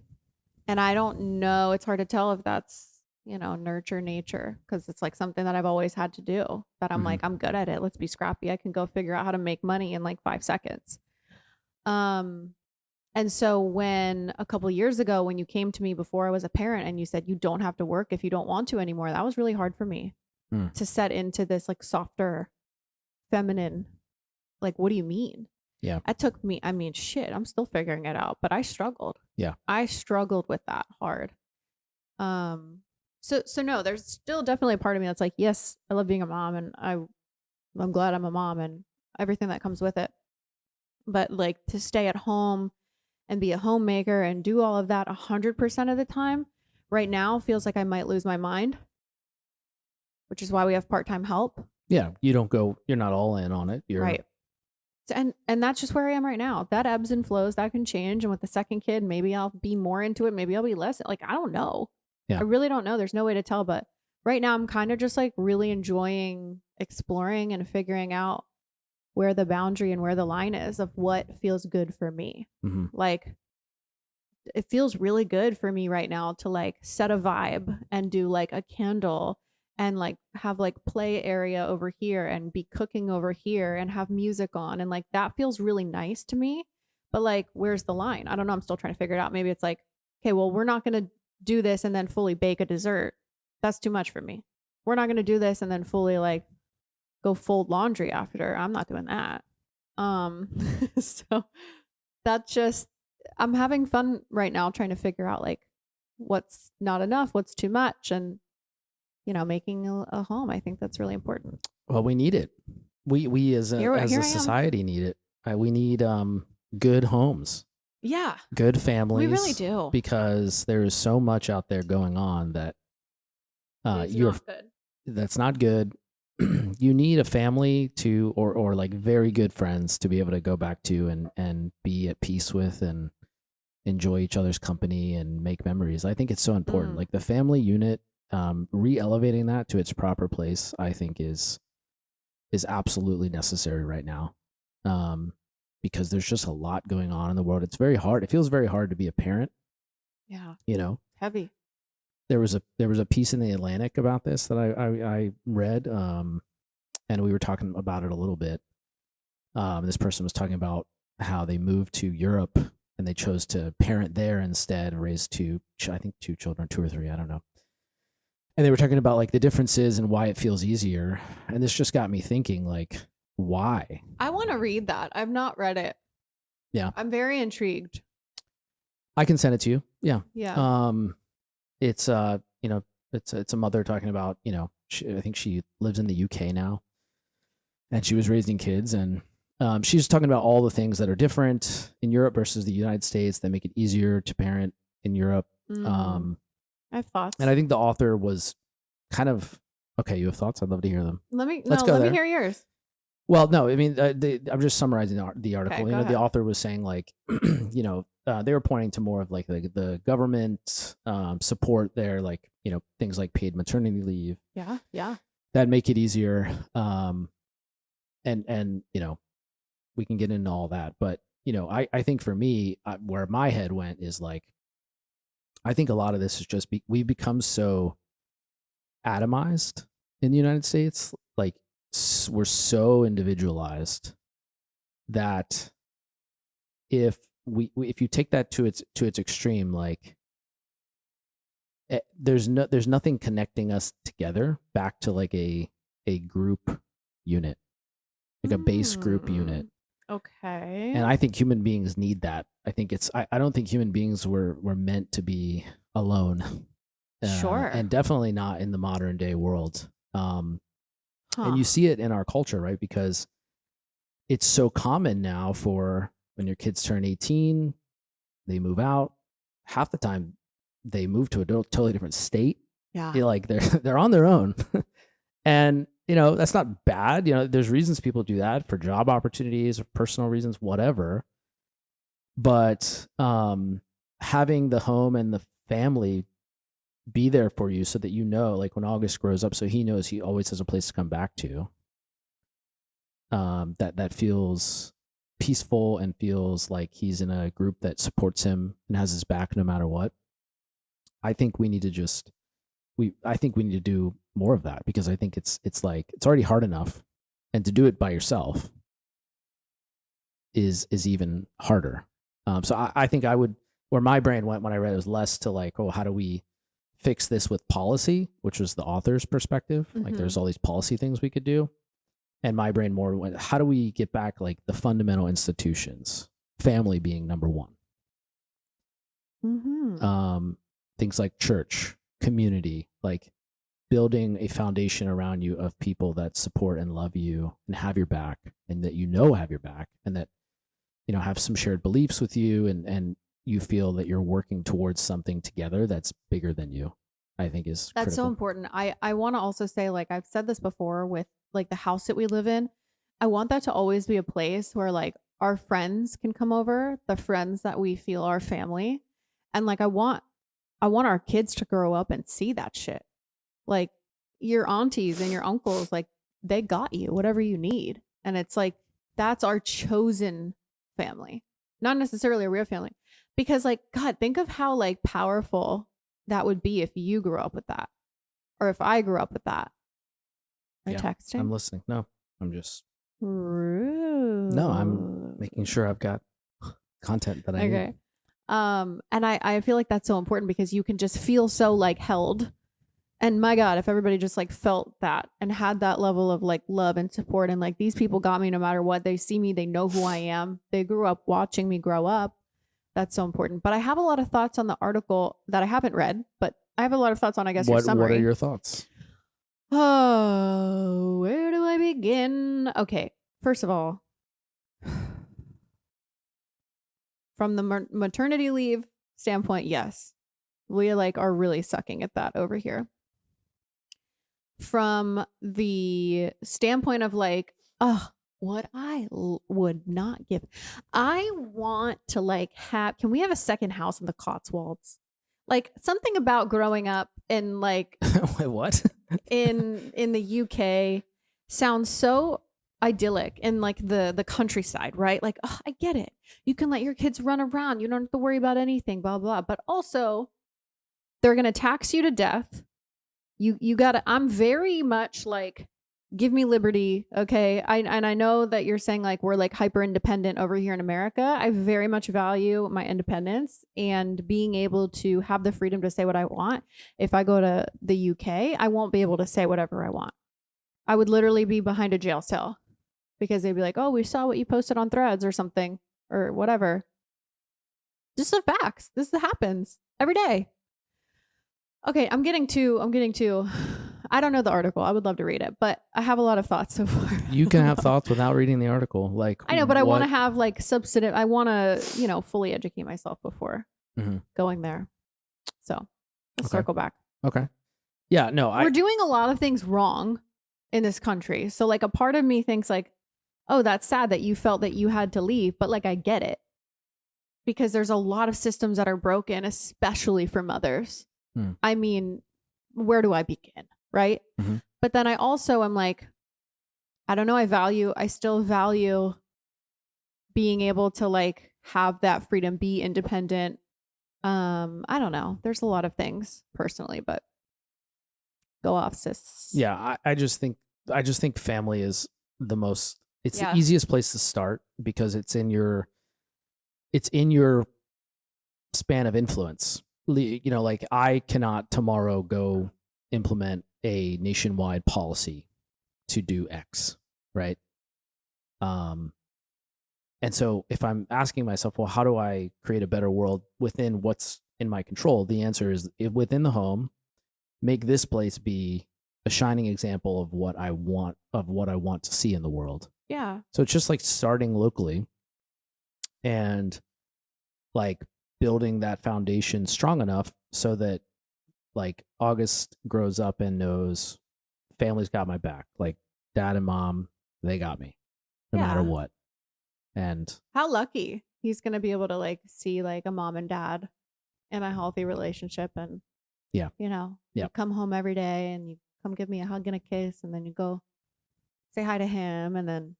And I don't know, it's hard to tell if that's, you know, nurture nature, because it's like something that I've always had to do, that I'm Mhm. like, I'm good at it. Let's be scrappy. I can go figure out how to make money in like 5 seconds. And so when a couple years ago, when you came to me before I was a parent and you said you don't have to work if you don't want to anymore, that was really hard for me to set into this like softer, feminine, like, what do you mean? Yeah. That took me, I mean, shit, I'm still figuring it out, but I struggled. Yeah. I struggled with that hard. So no, there's still definitely a part of me that's like, yes, I love being a mom, and I'm glad I'm a mom and everything that comes with it. But like to stay at home and be a homemaker and do all of that 100% of the time right now feels like I might lose my mind, which is why we have part-time help. Yeah, you're not all in on it. You're Right. And that's just where I am right now. That ebbs and flows. That can change. And with the second kid, maybe I'll be more into it. Maybe I'll be less. Like, I don't know. Yeah. I really don't know. There's no way to tell. But right now, I'm kind of just like really enjoying exploring and figuring out where the boundary and where the line is of what feels good for me. Mm-hmm. Like, it feels really good for me right now to like set a vibe and do like a candle and like have like play area over here and be cooking over here and have music on, and like that feels really nice to me. But like, where's the line? I don't know. I'm still trying to figure it out. Maybe it's like, okay, well, we're not going to do this and then fully bake a dessert. That's too much for me. We're not going to do this and then fully like go fold laundry after. I'm not doing that. So that's just, I'm having fun right now trying to figure out like what's not enough, what's too much, and you know, making a home. I think that's really important. Well, we need it. We as a society need it. We need good homes. Yeah. Good families. We really do. Because there is so much out there going on that It's not good. That's not good. You need a family to or like very good friends to be able to go back to and be at peace with and enjoy each other's company and make memories. I think it's so important. Like the family unit, re-elevating that to its proper place, I think is absolutely necessary right now. Because there's just a lot going on in the world. It's very hard. It feels very hard to be a parent. Yeah. You know, Heavy. there was a piece in the Atlantic about this that I read, and we were talking about it a little bit. This person was talking about how they moved to Europe and they chose to parent there instead and raise two children, 2 or 3, I don't know. And they were talking about like the differences and why it feels easier. And this just got me thinking, like, why? I want to read that. I've not read it. Yeah. I'm very intrigued. I can send it to you. Yeah. Yeah. It's you know, it's a mother talking about, you know, I think she lives in the UK now, and she was raising kids, and she's talking about all the things that are different in Europe versus the United States that make it easier to parent in Europe. I have thoughts. And I think the author was kind of okay. You have thoughts? I'd love to hear them. Let me hear yours. Well, no, I mean, I'm just summarizing the article. Okay, you know, ahead. the author was saying like, you know, they were pointing to more of like the government support there, like, you know, things like paid maternity leave. Yeah. Yeah. That make it easier. And you know, we can get into all that, but you know, I think for me, where my head went is like, I think a lot of this is just we've become so atomized in the United States, like we're so individualized that if you take that to its extreme, like there's nothing connecting us together back to like a group unit, like a base group unit. Okay. And I think human beings need that. I think I don't think human beings were meant to be alone. Sure. And definitely not in the modern day world. And Huh. you see it in our culture, right? Because it's so common now for when your kids turn 18, they move out. Half the time they move to a totally different state. Yeah. Like they're on their own. And that's not bad. There's reasons people do that for job opportunities or personal reasons, whatever. But having the home and the family be there for you so that like when August grows up, so he knows he always has a place to come back to. That feels peaceful and feels like he's in a group that supports him and has his back no matter what. I think we need to I think we need to do more of that, because I think it's like it's already hard enough, and to do it by yourself is even harder. So I think where my brain went when I read it was less to like, oh, how do we fix this with policy, which was the author's perspective. Like there's all these policy things we could do. And my brain more went, how do we get back like the fundamental institutions, family being number one. Things like church, community, like building a foundation around you of people that support and love you and have your back, and that have your back, and that have some shared beliefs with you, and you feel that you're working towards something together that's bigger than you. I think is That's critical. so important. I want to also say, like I've said this before with like the house that we live in, I want that to always be a place where like our friends can come over, the friends that we feel are family. And like I want our kids to grow up and see that shit. Like your aunties and your uncles, like they got you whatever you need. And it's like that's our chosen family. Not necessarily a real family. Because like God, think of how like powerful that would be if you grew up with that. Or if I grew up with that. Are you texting? I'm listening. No, I'm just Rude. No, I'm making sure I've got content that I need. And I feel like that's so important because you can just feel so like held. And my God, if everybody just like felt that and had that level of like love and support, and like these people got me no matter what, they see me, they know who I am, they grew up watching me grow up. That's so important. But I have a lot of thoughts on the article that I haven't read, but I have a lot of thoughts on, I guess, your summary. What are your thoughts? Oh, where do I begin? Okay, first of all, from the maternity leave standpoint, yes, we like are really sucking at that over here. From the standpoint of like, what I would not give, I want to like have. Can we have a second house in the Cotswolds? Like something about growing up in like Wait, what? in the UK sounds so idyllic in like the countryside, right? Like, oh, I get it. You can let your kids run around. You don't have to worry about anything, blah blah. But also, they're gonna tax you to death. You gotta. I'm very much like, give me liberty, okay? I know that you're saying like we're like hyper independent over here in America. I very much value my independence and being able to have the freedom to say what I want. If I go to the UK, I won't be able to say whatever I want. I would literally be behind a jail cell because they'd be like, "Oh, we saw what you posted on Threads or something or whatever." Just the facts. This happens every day. Okay, I'm getting to I don't know the article. I would love to read it, but I have a lot of thoughts so far. You can have thoughts without reading the article. Like I know, but I want to have like substantive. I want to, fully educate myself before going there. So let's circle back. Okay. Yeah, no, we're doing a lot of things wrong in this country. So like a part of me thinks like, oh, that's sad that you felt that you had to leave, but like I get it. Because there's a lot of systems that are broken, especially for mothers. I mean, where do I begin? Right. But then I also am like, I don't know. I still value being able to like have that freedom, be independent. I don't know. There's a lot of things personally, but go off, sis. Yeah. I just think family is it's the easiest place to start because it's in your span of influence. Like I cannot tomorrow go implement a nationwide policy to do X, right? And so if I'm asking myself, well, how do I create a better world within what's in my control? The answer is within the home, make this place be a shining example of what I want to see in the world. Yeah. So it's just like starting locally and like building that foundation strong enough so that like August grows up and knows family's got my back. Like dad and mom, they got me no matter Yeah. what. And How lucky he's going to be able to like see like a mom and dad in a healthy relationship. And, yeah, you know, Yeah. you come home every day and you come give me a hug and a kiss, and then you go say hi to him, and then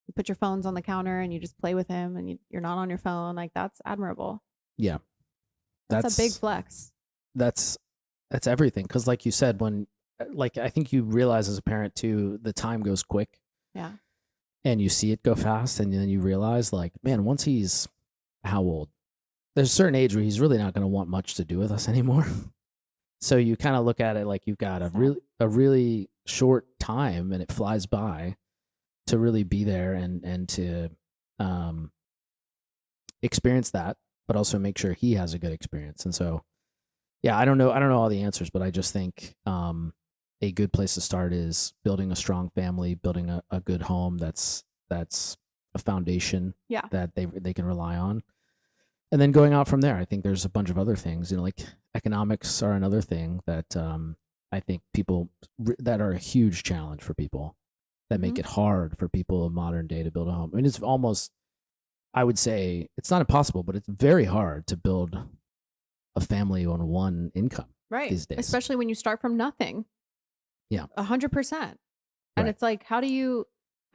you put your phones on the counter and you just play with him, and you're not on your phone. Like, that's admirable. yeah, That's a big flex. That's everything. Because like you said, when like I think you realize as a parent too, the time goes quick. Yeah. And you see it go fast, and then you realize like, man, once he's how old? There's a certain age where he's really not going to want much to do with us anymore. So you kind of look at it like you've got a really short time, and it flies by to really be there and to experience that, but also make sure he has a good experience. And so, yeah, I don't know all the answers, but I just think a good place to start is building a strong family, building a good home that's a foundation that they can rely on. And then going out from there. I think there's a bunch of other things, you know, like economics are another thing that I think that are a huge challenge for people, that make it hard for people in modern day to build a home. I mean, it's almost, I would say it's not impossible, but it's very hard to build a family on one income these days. Especially when you start from nothing. Yeah. 100%. And it's like, how do you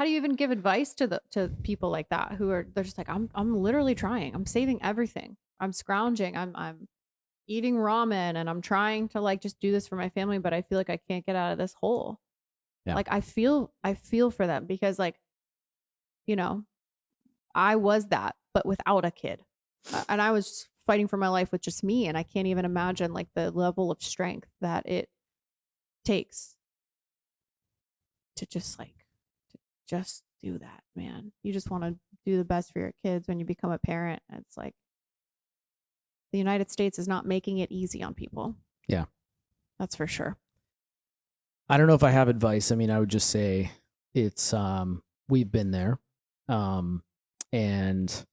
even give advice to people like that they're just like, I'm literally trying. I'm saving everything. I'm scrounging. I'm eating ramen, and I'm trying to like just do this for my family, but I feel like I can't get out of this hole. Yeah. Like I feel for them, because like, you know, I was that, but without a kid. And I was fighting for my life with just me, and I can't even imagine like the level of strength that it takes to just do that, man. You just want to do the best for your kids when you become a parent. It's like the United States is not making it easy on people. Yeah. That's for sure. I don't know if I have advice. I mean, I would just say it's we've been there. And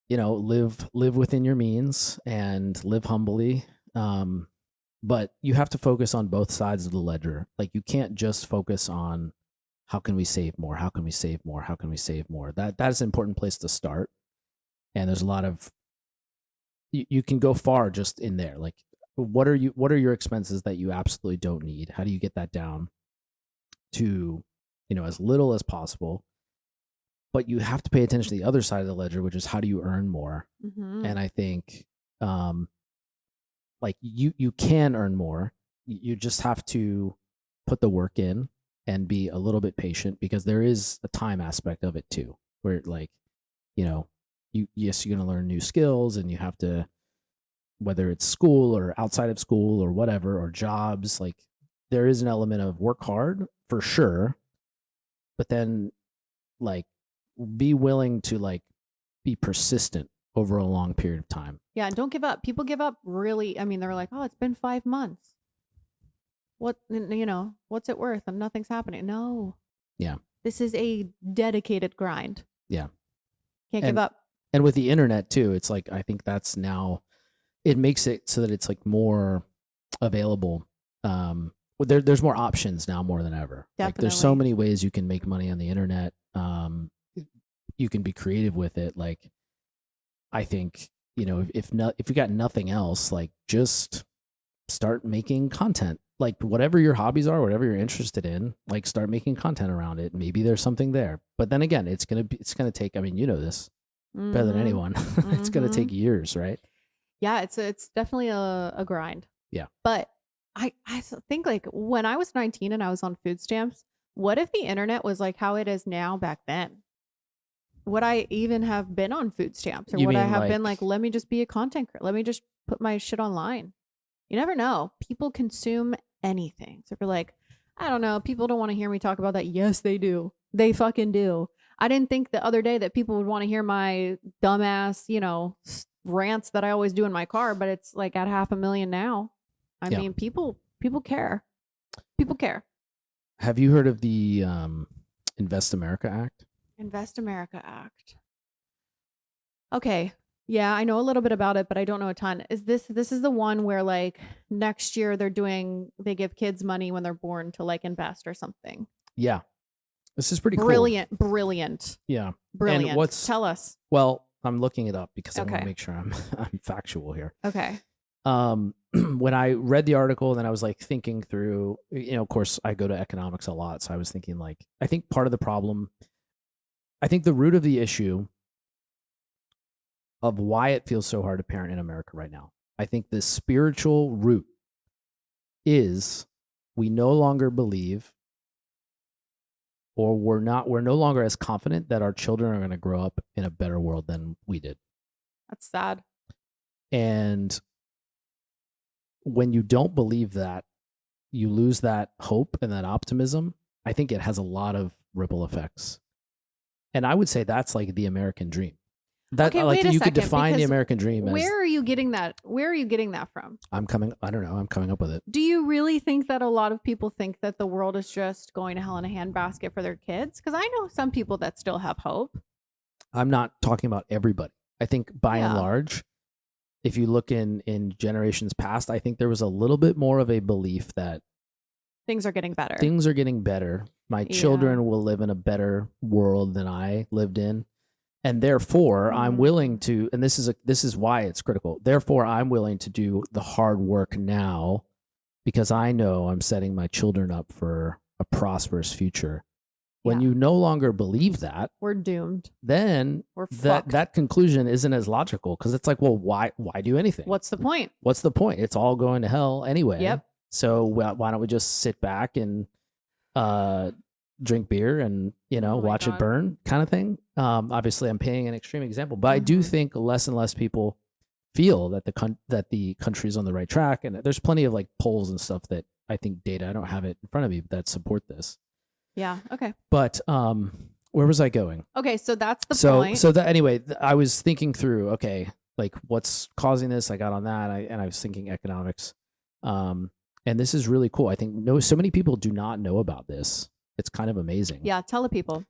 you know, live within your means and live humbly. But you have to focus on both sides of the ledger. Like you can't just focus on how can we save more? How can we save more? How can we save more? That is an important place to start. And there's a lot of you can go far just in there. Like what are your expenses that you absolutely don't need? How do you get that down to, you know, as little as possible? But you have to pay attention to the other side of the ledger, which is how do you earn more? And I think like you can earn more. You just have to put the work in and be a little bit patient, because there is a time aspect of it too, where like, you know, you're going to learn new skills, and you have to, whether it's school or outside of school or whatever, or jobs, like there is an element of work hard for sure, but then like be willing to like be persistent over a long period of time. Yeah, and don't give up. People give up really. I mean, they're like, "Oh, it's been 5 months. What, you know, what's it worth? And nothing's happening." No. Yeah. This is a dedicated grind. Yeah. Can't give up. And with the internet too, it's like I think that's now it makes it so that it's like more available. There's more options now more than ever. Definitely. Like there's so many ways you can make money on the internet. You can be creative with it. Like I think, you know, if you got nothing else, like just start making content. Like whatever your hobbies are, whatever you're interested in, like start making content around it. Maybe there's something there. But then again, it's gonna take. I mean, you know this better than anyone. It's gonna take years, right? Yeah, it's definitely a grind. Yeah. But I think like when I was 19 and I was on food stamps, what if the internet was like how it is now back then? Would I even have been on food stamps, or would I have been like, let me just be a content creator? Let me just put my shit online. You never know. People consume anything. So if you're like, I don't know, people don't want to hear me talk about that. Yes, they do. They fucking do. I didn't think the other day that people would want to hear my dumbass, you know, rants that I always do in my car, but it's like at 500,000 now. I mean, people care. people care. Have you heard of the Invest America Act? Invest America Act. Okay. Yeah, I know a little bit about it, but I don't know a ton. This is the one where like next year they give kids money when they're born to like invest or something. Yeah. This is pretty brilliant, cool. Brilliant. Yeah. Brilliant. And what's Tell us. Well, I'm looking it up because I want Okay. to make sure I'm factual here. Okay. When I read the article, then I was like thinking through, of course I go to economics a lot. So I was thinking like, I think part of the problem, I think the root of the issue of why it feels so hard to parent in America right now, I think the spiritual root is we no longer believe, or we're no longer as confident that our children are going to grow up in a better world than we did. That's sad. And when you don't believe that, you lose that hope and that optimism. I think it has a lot of ripple effects. And I would say that's like the American dream. That Okay, like wait a you could second, define the because American dream as Where are you getting that? Where are you getting that from? I don't know, I'm coming up with it. Do you really think that a lot of people think that the world is just going to hell in a handbasket for their kids? Because I know some people that still have hope. I'm not talking about everybody. I think by and Yeah. large, if you look in generations past, I think there was a little bit more of a belief that Things are getting better. things are getting better. My Yeah. children will live in a better world than I lived in. And therefore, I'm willing to, and this is why it's critical. Therefore, I'm willing to do the hard work now because I know I'm setting my children up for a prosperous future. When Yeah. you no longer believe that, We're doomed. then We're fucked. that conclusion isn't as logical because it's like, well, why do anything? What's the point? What's the point? It's all going to hell anyway. Yep. So why don't we just sit back and drink beer and Oh my watch it God. burn kind of thing. Obviously, I'm paying an extreme example, but I do Mhm. think less and less people feel that the country's on the right track, and there's plenty of like polls and stuff that I think data. I don't have it in front of me that support this. Yeah. Okay. But where was I going? Okay. So that's the point. So that anyway, I was thinking through. Okay, like what's causing this? I got on that, and I was thinking economics. And this is really cool. I think so many people do not know about this. It's kind of amazing. Yeah. Tell the people.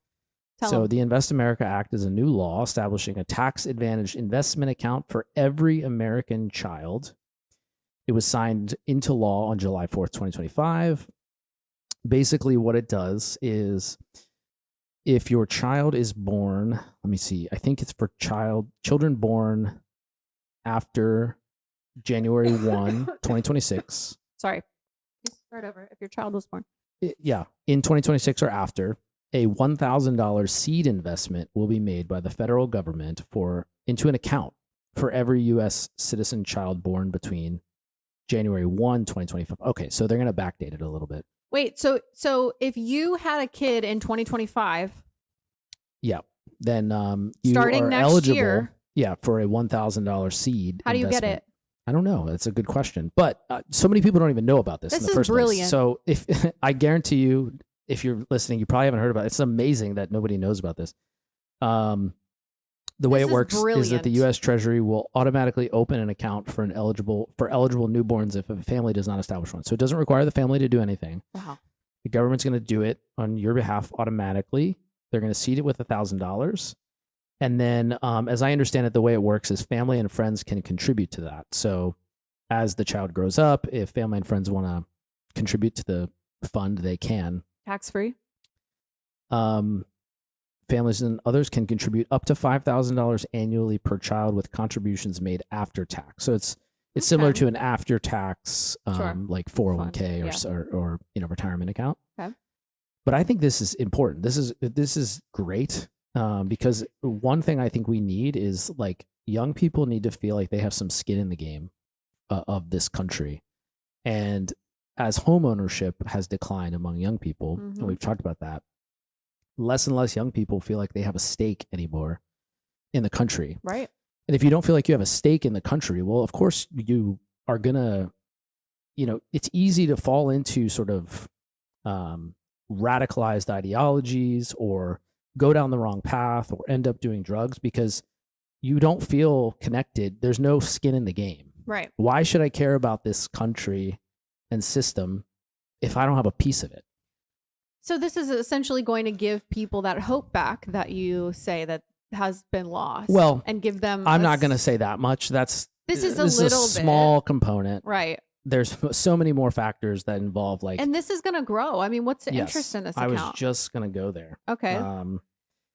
Tell So them. the Invest America Act is a new law establishing a tax-advantaged investment account for every American child. It was signed into law on July 4th, 2025. Basically, what it does is if your child is born, let me see, I think it's for children born after January 1, 2026. Sorry. Start over. If your child was born. Yeah, in 2026 or after, a $1,000 seed investment will be made by the federal government into an account for every U.S. citizen child born between January 1, 2025. Okay, so they're going to backdate it a little bit. Wait. So if you had a kid in 2025, Yeah, then you starting are next eligible. year, Yeah, for a $1,000 seed. how do you get investment. it? I don't know. That's a good question. But so many people don't even know about this in This the is first brilliant. place. So if I guarantee you, if you're listening, you probably haven't heard about it. It's amazing that nobody knows about this. The way This it is works is that the brilliant. U.S. Treasury will automatically open an account for eligible newborns if a family does not establish one. So it doesn't require the family to do anything. Wow. The government's going to do it on your behalf automatically. They're going to seed it with $1,000. And then, as I understand it, the way it works is family and friends can contribute to that. So as the child grows up, if family and friends want to contribute to the fund, they can. Tax free. Families and others can contribute up to $5,000 annually per child with contributions made after tax. So it's similar to an after tax, Sure. like 401k or retirement account. Okay. But I think this is important. This is great because one thing I think we need is like young people need to feel like they have some skin in the game of this country. And as home ownership has declined among young people, and we've talked about that, less and less young people feel like they have a stake anymore in the country. Right. And if you don't feel like you have a stake in the country, well, of course you are gonna, it's easy to fall into sort of radicalized ideologies or go down the wrong path or end up doing drugs because you don't feel connected. There's no skin in the game. Right. Why should I care about this country and system if I don't have a piece of it? So this is essentially going to give people that hope back that you say that has been lost. Well, and give them. I'm not going to say that much. This is a small component. Right. There's so many more factors that involve like. And this is going to grow. I mean, what's the yes, interest in this I account? was just going to go there. Okay.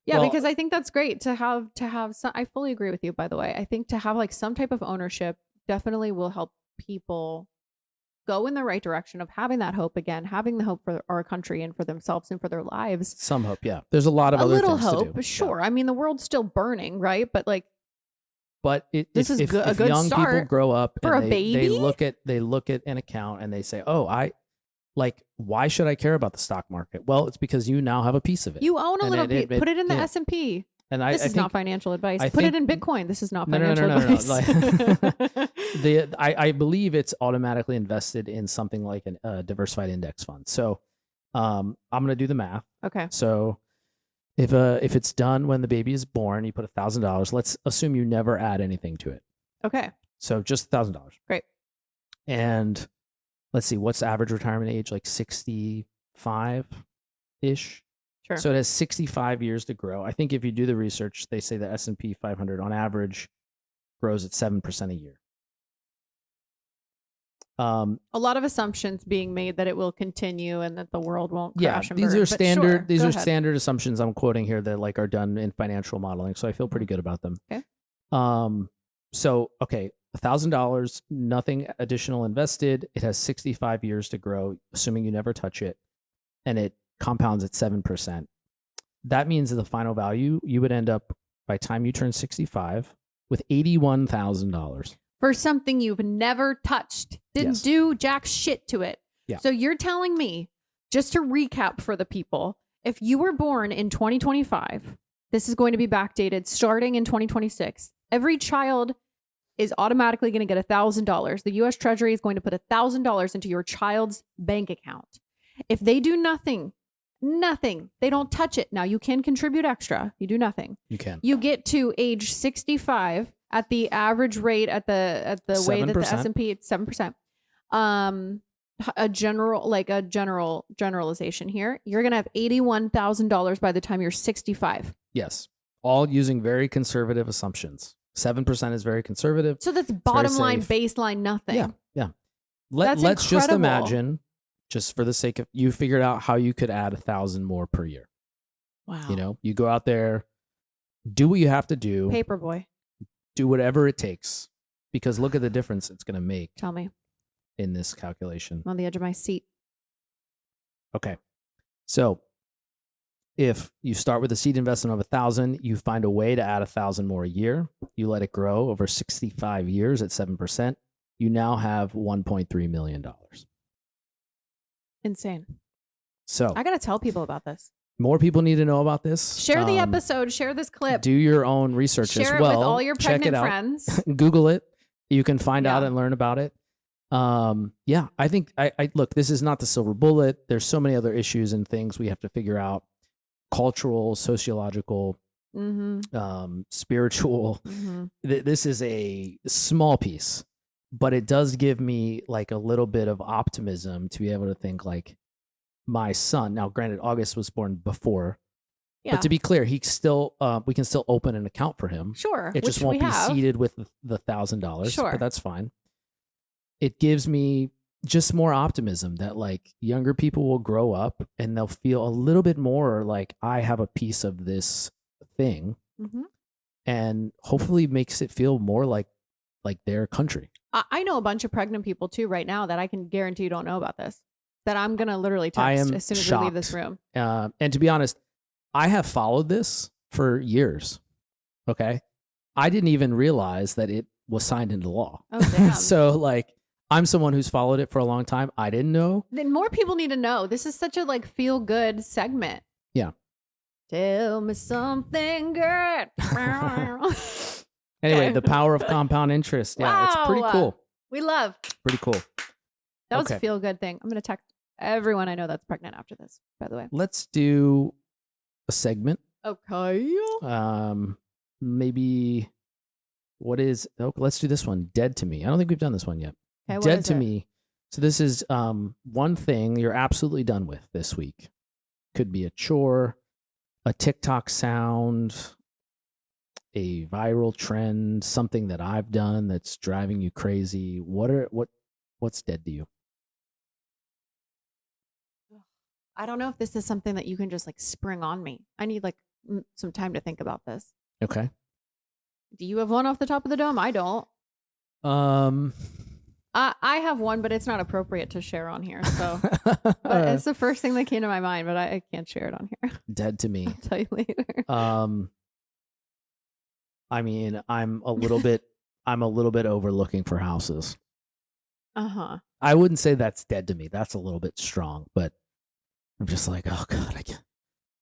Yeah, well, because I think that's great to have some, I fully agree with you, by the way. I think to have like some type of ownership definitely will help people go in the right direction of having that hope again, having the hope for our country and for themselves and for their lives. Some hope, yeah. There's a lot of other little things hope, to do. sure. Yeah. I mean, the world's still burning, right? But like, this is a good young start people grow up for and a baby. They look at an account and they say, "Oh, why should I care about the stock market?" Well, it's because you now have a piece of it. You own a little bit. Put it in the S&P. And this is not financial advice. Put it in Bitcoin. This is not financial advice. No. I believe it's automatically invested in something like a diversified index fund. So I'm going to do the math. Okay. So if it's done when the baby is born, you put $1,000. Let's assume you never add anything to it. Okay. So just $1,000. Great. And let's see, what's the average retirement age? Like 65-ish? Sure. So it has 65 years to grow. I think if you do the research, they say the S&P 500 on average grows at 7% a year. A lot of assumptions being made that it will continue and that the world won't crash and burn. These are standard. Sure, standard assumptions I'm quoting here that like are done in financial modeling. So I feel pretty good about them. Okay. So okay, $1,000, nothing additional invested. It has 65 years to grow, assuming you never touch it, and it compounds at 7%. That means that the final value, you would end up by the time you turn 65 with $81,000 for something you've never touched, didn't do jack shit to it. Yeah. So you're telling me, just to recap for the people, if you were born in 2025, this is going to be backdated starting in 2026. Every child is automatically going to get $1,000. The U.S. Treasury is going to put $1,000 into your child's bank account. If they do nothing, they don't touch it. Now you can contribute extra. You do nothing. You can. You get to age 65 at the average rate at the way that the S&P, it's 7%. A generalization here. You're going to have $81,000 by the time you're 65. Yes. All using very conservative assumptions. 7% is very conservative. So that's bottom line, baseline, nothing. Yeah. Let's just imagine, just for the sake of, you figured out how you could add 1,000 more per year. Wow. You go out there, do what you have to do. Paperboy. Do whatever it takes, because look at the difference it's going to make. Tell me. In this calculation. I'm on the edge of my seat. Okay. So if you start with a seed investment of 1,000, you find a way to add 1,000 more a year. You let it grow over 65 years at 7%. You now have $1.3 million. Insane. So I got to tell people about this. More people need to know about this. Share the episode. Share this clip. Do your own research as well. Share it with all your pregnant friends. Google it. You can find out and learn about it. I think I look, this is not the silver bullet. There's so many other issues and things we have to figure out. Cultural, sociological, spiritual. This is a small piece, but it does give me like a little bit of optimism to be able to think like, my son, now granted August was born before, but to be clear, he still we can still open an account for him. Sure. It just won't be seeded with the $1,000. Sure. But that's fine. It gives me just more optimism that like younger people will grow up and they'll feel a little bit more like I have a piece of this thing, and hopefully makes it feel more like their country. I know a bunch of pregnant people too right now that I can guarantee you don't know about this. That I'm going to literally text as soon as we leave this room. And to be honest, I have followed this for years. Okay. I didn't even realize that it was signed into law. Oh, damn. So like, I'm someone who's followed it for a long time. I didn't know. Then more people need to know. This is such a like feel good segment. Yeah. Tell me something good. Anyway, the power of compound interest. Yeah, wow. It's pretty cool. We love. Pretty cool. That was a feel good thing. I'm going to text everyone I know that's pregnant after this, by the way. Let's do a segment. Okay. Maybe let's do this one. Dead to Me. I don't think we've done this one yet. Okay, Dead to Me. So this is one thing you're absolutely done with this week. Could be a chore, a TikTok sound, a viral trend, something that I've done that's driving you crazy. What's dead to you? I don't know if this is something that you can just like spring on me. I need like some time to think about this. Okay. Do you have one off the top of the dome? I don't. Um I have one, but it's not appropriate to share on here. So, but it's the first thing that came to my mind, but I can't share it on here. Dead to me. I'll tell you later. I mean, I'm a little bit over looking for houses. Uh-huh. I wouldn't say that's dead to me. That's a little bit strong, but I'm just like, oh God,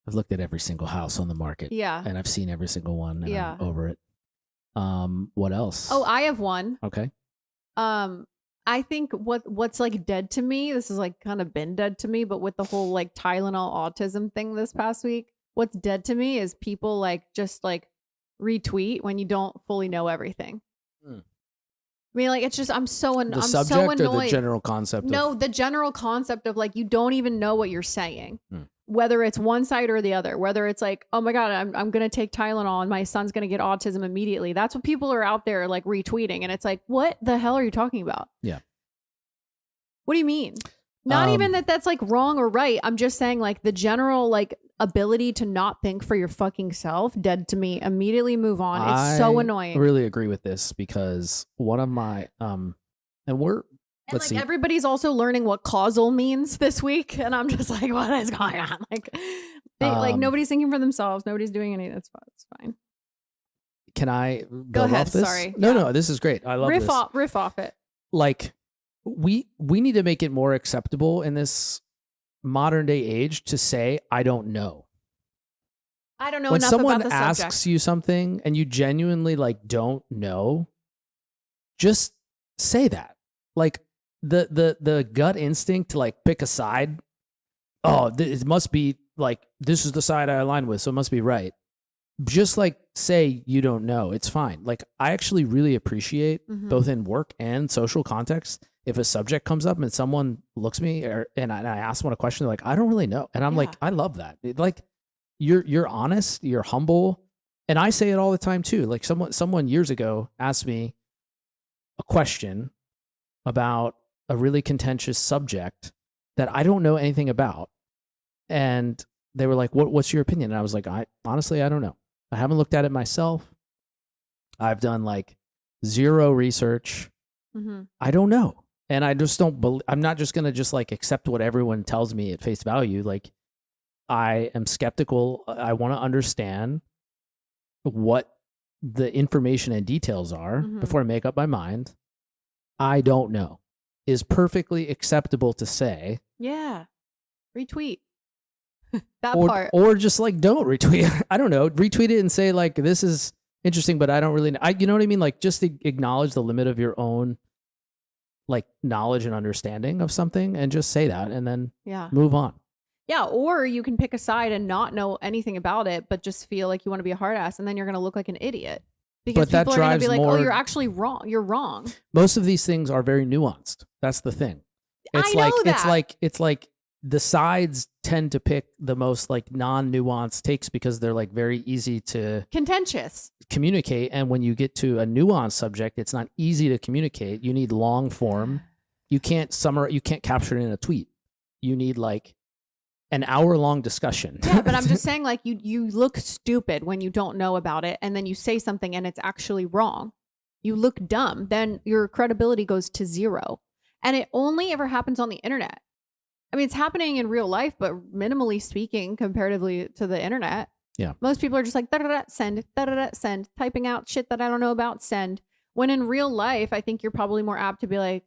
I've looked at every single house on the market. Yeah. And I've seen every single one, and Yeah. I'm over it. What else? Oh, I have one. Okay. I think what's like dead to me, this is like kind of been dead to me, but with the whole like Tylenol autism thing this past week, what's dead to me is people like just like retweet when you don't fully know everything. I mean, like, it's just, I'm so annoyed. Or the general concept? No, the general concept of like, you don't even know what you're saying, whether it's one side or the other, whether it's like, oh my God, I'm going to take Tylenol and my son's going to get autism immediately. That's what people are out there like retweeting. And it's like, what the hell are you talking about? Yeah. What do you mean? Not even that's like wrong or right. I'm just saying like the general like ability to not think for your fucking self, dead to me. Immediately move on. It's so annoying. I really agree with this because one of my and let's see. Everybody's also learning what causal means this week, and I'm just like, what is going on? Like nobody's thinking for themselves. Nobody's doing anything. That's fine. It's fine. Can I go ahead? Off this? Sorry. No, this is great. I love this. Riff off it. Like we need to make it more acceptable in this modern day age to say I don't know. I don't know when enough someone about the asks subject. you something and you genuinely like don't know, just say that. Like the gut instinct to like pick a side. Oh, it must be like this is the side I align with, so it must be right. Just like say you don't know. It's fine. Like I actually really appreciate both in work and social context. If a subject comes up and someone looks at me and I ask them a question, they're like, I don't really know. And I'm like, I love that. Like you're honest, you're humble. And I say it all the time too. Like someone years ago asked me a question about a really contentious subject that I don't know anything about. And they were like, what's your opinion? And I was like, honestly, I don't know. I haven't looked at it myself. I've done like zero research. I don't know. And I just don't believe, I'm not just going to just like accept what everyone tells me at face value. Like I am skeptical. I want to understand what the information and details are before I make up my mind. I don't know is perfectly acceptable to say. Yeah. Retweet. Part. Or just like don't retweet. I don't know. Retweet it and say like, this is interesting, but I don't really know. You know what I mean? Like just to acknowledge the limit of your own like knowledge and understanding of something and just say that and then move on. Yeah. Or you can pick a side and not know anything about it, but just feel like you want to be a hard ass and then you're going to look like an idiot. Because people are going to be like, oh, you're actually wrong. You're wrong. Most of these things are very nuanced. That's the thing. It's it's like the sides tend to pick the most like non-nuanced takes because they're like very easy to contentious communicate. And when you get to a nuanced subject, it's not easy to communicate. You need long form. You can't capture it in a tweet. You need like an hour-long discussion. Yeah, but I'm just saying like you look stupid when you don't know about it and then you say something and it's actually wrong. You look dumb. Then your credibility goes to zero. And it only ever happens on the internet. I mean, it's happening in real life, but minimally speaking, comparatively to the internet. Yeah. Most people are just like, send, send, typing out shit that I don't know about, send. When in real life, I think you're probably more apt to be like,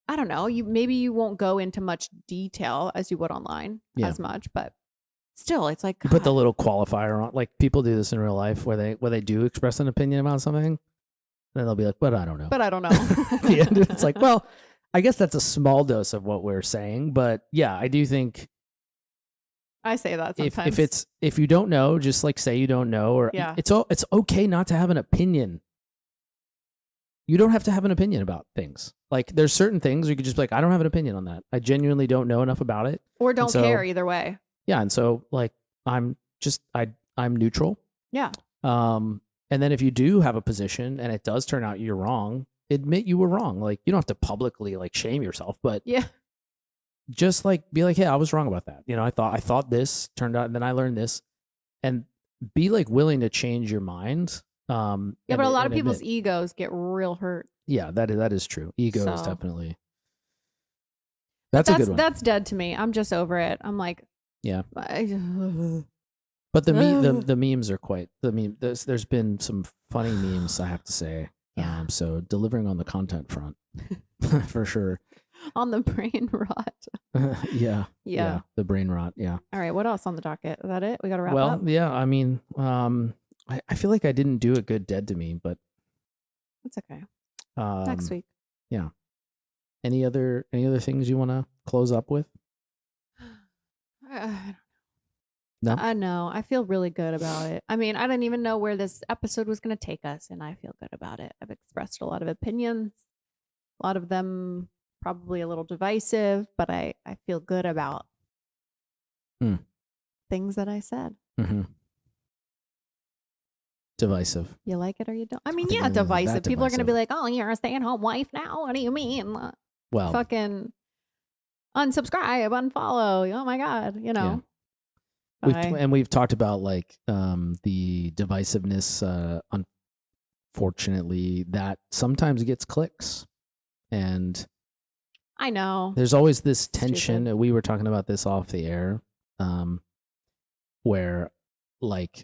I don't know, maybe you won't go into much detail as you would online as much, but still, it's like, you put the little qualifier on. Like people do this in real life where they do express an opinion about something. Then they'll be like, but I don't know. But I don't know. At the end, it's like, well, I guess that's a small dose of what we're saying, but yeah, I do think I say that sometimes. If you don't know, just like say you don't know, or it's okay not to have an opinion. you don't have to have an opinion about things. Like there's certain things you could just be like, I don't have an opinion on that. I genuinely don't know enough about it. Or don't care either way. Yeah. And so like, I'm neutral. Yeah. And then if you do have a position and it does turn out you're wrong, admit you were wrong. Like you don't have to publicly like shame yourself, but yeah, just like be like, hey, I was wrong about that. You know, I thought this turned out, and then I learned this, and be like willing to change your mind. But a lot of people's egos get real hurt. Yeah, that is true. Ego is definitely. That's a good one. That's dead to me. I'm just over it. I'm like, yeah. But the memes are quite the meme. There's been some funny memes, I have to say. Yeah. So delivering on the content front, for sure. On the brain rot. Yeah. The brain rot. Yeah. All right. What else on the docket? Is that it? We got to wrap up. Well, yeah. I mean, I feel like I didn't do a good dead to me, but it's okay. Next week. Yeah. Any other things you want to close up with? No. I feel really good about it. I mean, I didn't even know where this episode was going to take us, and I feel good about it. I've expressed a lot of opinions, a lot of them probably a little divisive, but I feel good about things that I said. Mm-hmm. Divisive. You like it or you don't? I mean, yeah, divisive. People are going to be like, oh, you're a stay-at-home wife now. What do you mean? Well, fucking unsubscribe, unfollow. Oh my God, you know. Yeah. We've talked about like the divisiveness. Unfortunately, that sometimes gets clicks, and I know there's always this tension. Stupid. We were talking about this off the air, where like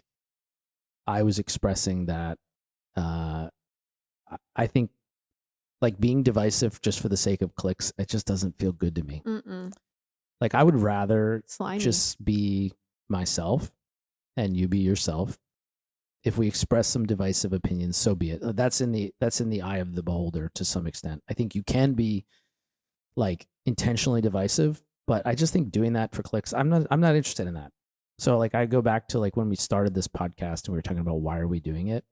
I was expressing that I think like being divisive just for the sake of clicks, it just doesn't feel good to me. Mm-mm. Like I would rather Slimy. Just be myself and you be yourself. If we express some divisive opinions, so be it. That's in the eye of the beholder to some extent. I think you can be like intentionally divisive, but I just think doing that for clicks, I'm not interested in that. So like I go back to like when we started this podcast and we were talking about why are we doing it?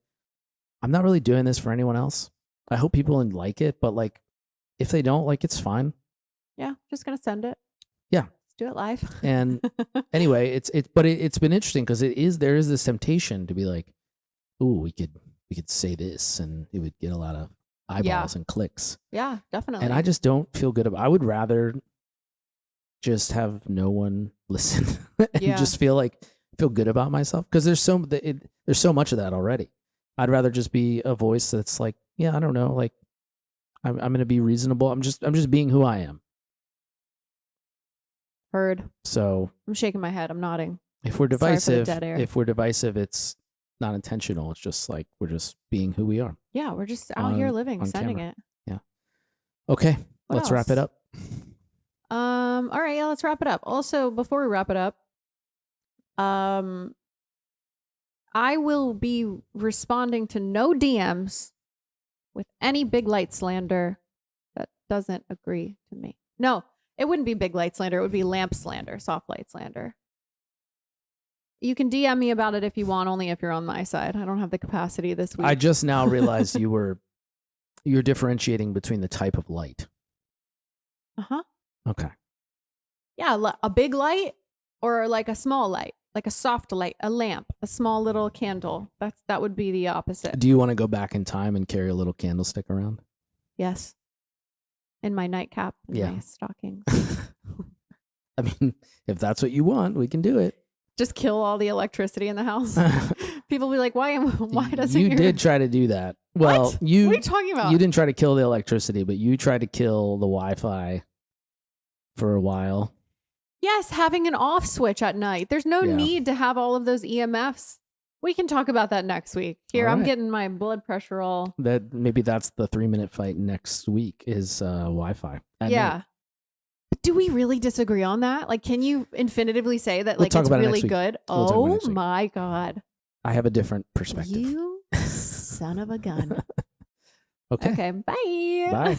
I'm not really doing this for anyone else. I hope people like it, but like if they don't, like it's fine. Yeah, just gonna send it. Yeah. Do it live. And anyway, it's been interesting because there is this temptation to be like, ooh, we could say this and it would get a lot of eyeballs and clicks. Yeah, definitely. And I just don't feel good about. I would rather just have no one listen and just feel good about myself because there's so much of that already. I'd rather just be a voice that's like, yeah, I don't know, like I'm going to be reasonable. I'm just being who I am. Heard. So I'm shaking my head. I'm nodding. If we're divisive, it's not intentional. It's just like we're just being who we are. Yeah, we're just out here living, sending it. Yeah. Okay, let's wrap it up. All right, yeah, let's wrap it up. Also, before we wrap it up, I will be responding to no DMs with any big light slander that doesn't agree to me. No. It wouldn't be big light slander. It would be lamp slander, soft light slander. You can DM me about it if you want, only if you're on my side. I don't have the capacity this week. I just now realized you're differentiating between the type of light. Uh-huh. Okay. Yeah, a big light or like a small light, like a soft light, a lamp, a small little candle. That would be the opposite. Do you want to go back in time and carry a little candlestick around? Yes. In my nightcap and my stockings. I mean, if that's what you want, we can do it. Just kill all the electricity in the house. People be like, why doesn't you did try to do that? Well, what are you talking about? You didn't try to kill the electricity, but you tried to kill the Wi-Fi for a while. Yes, having an off switch at night. There's no need to have all of those EMFs. We can talk about that next week. Here, right. I'm getting my blood pressure all. Maybe that's the 3-minute fight next week is Wi-Fi. Yeah. But do we really disagree on that? Like, can you infinitively say that like it's really good? Oh my God. I have a different perspective. You son of a gun. Okay. Okay. Bye. Bye.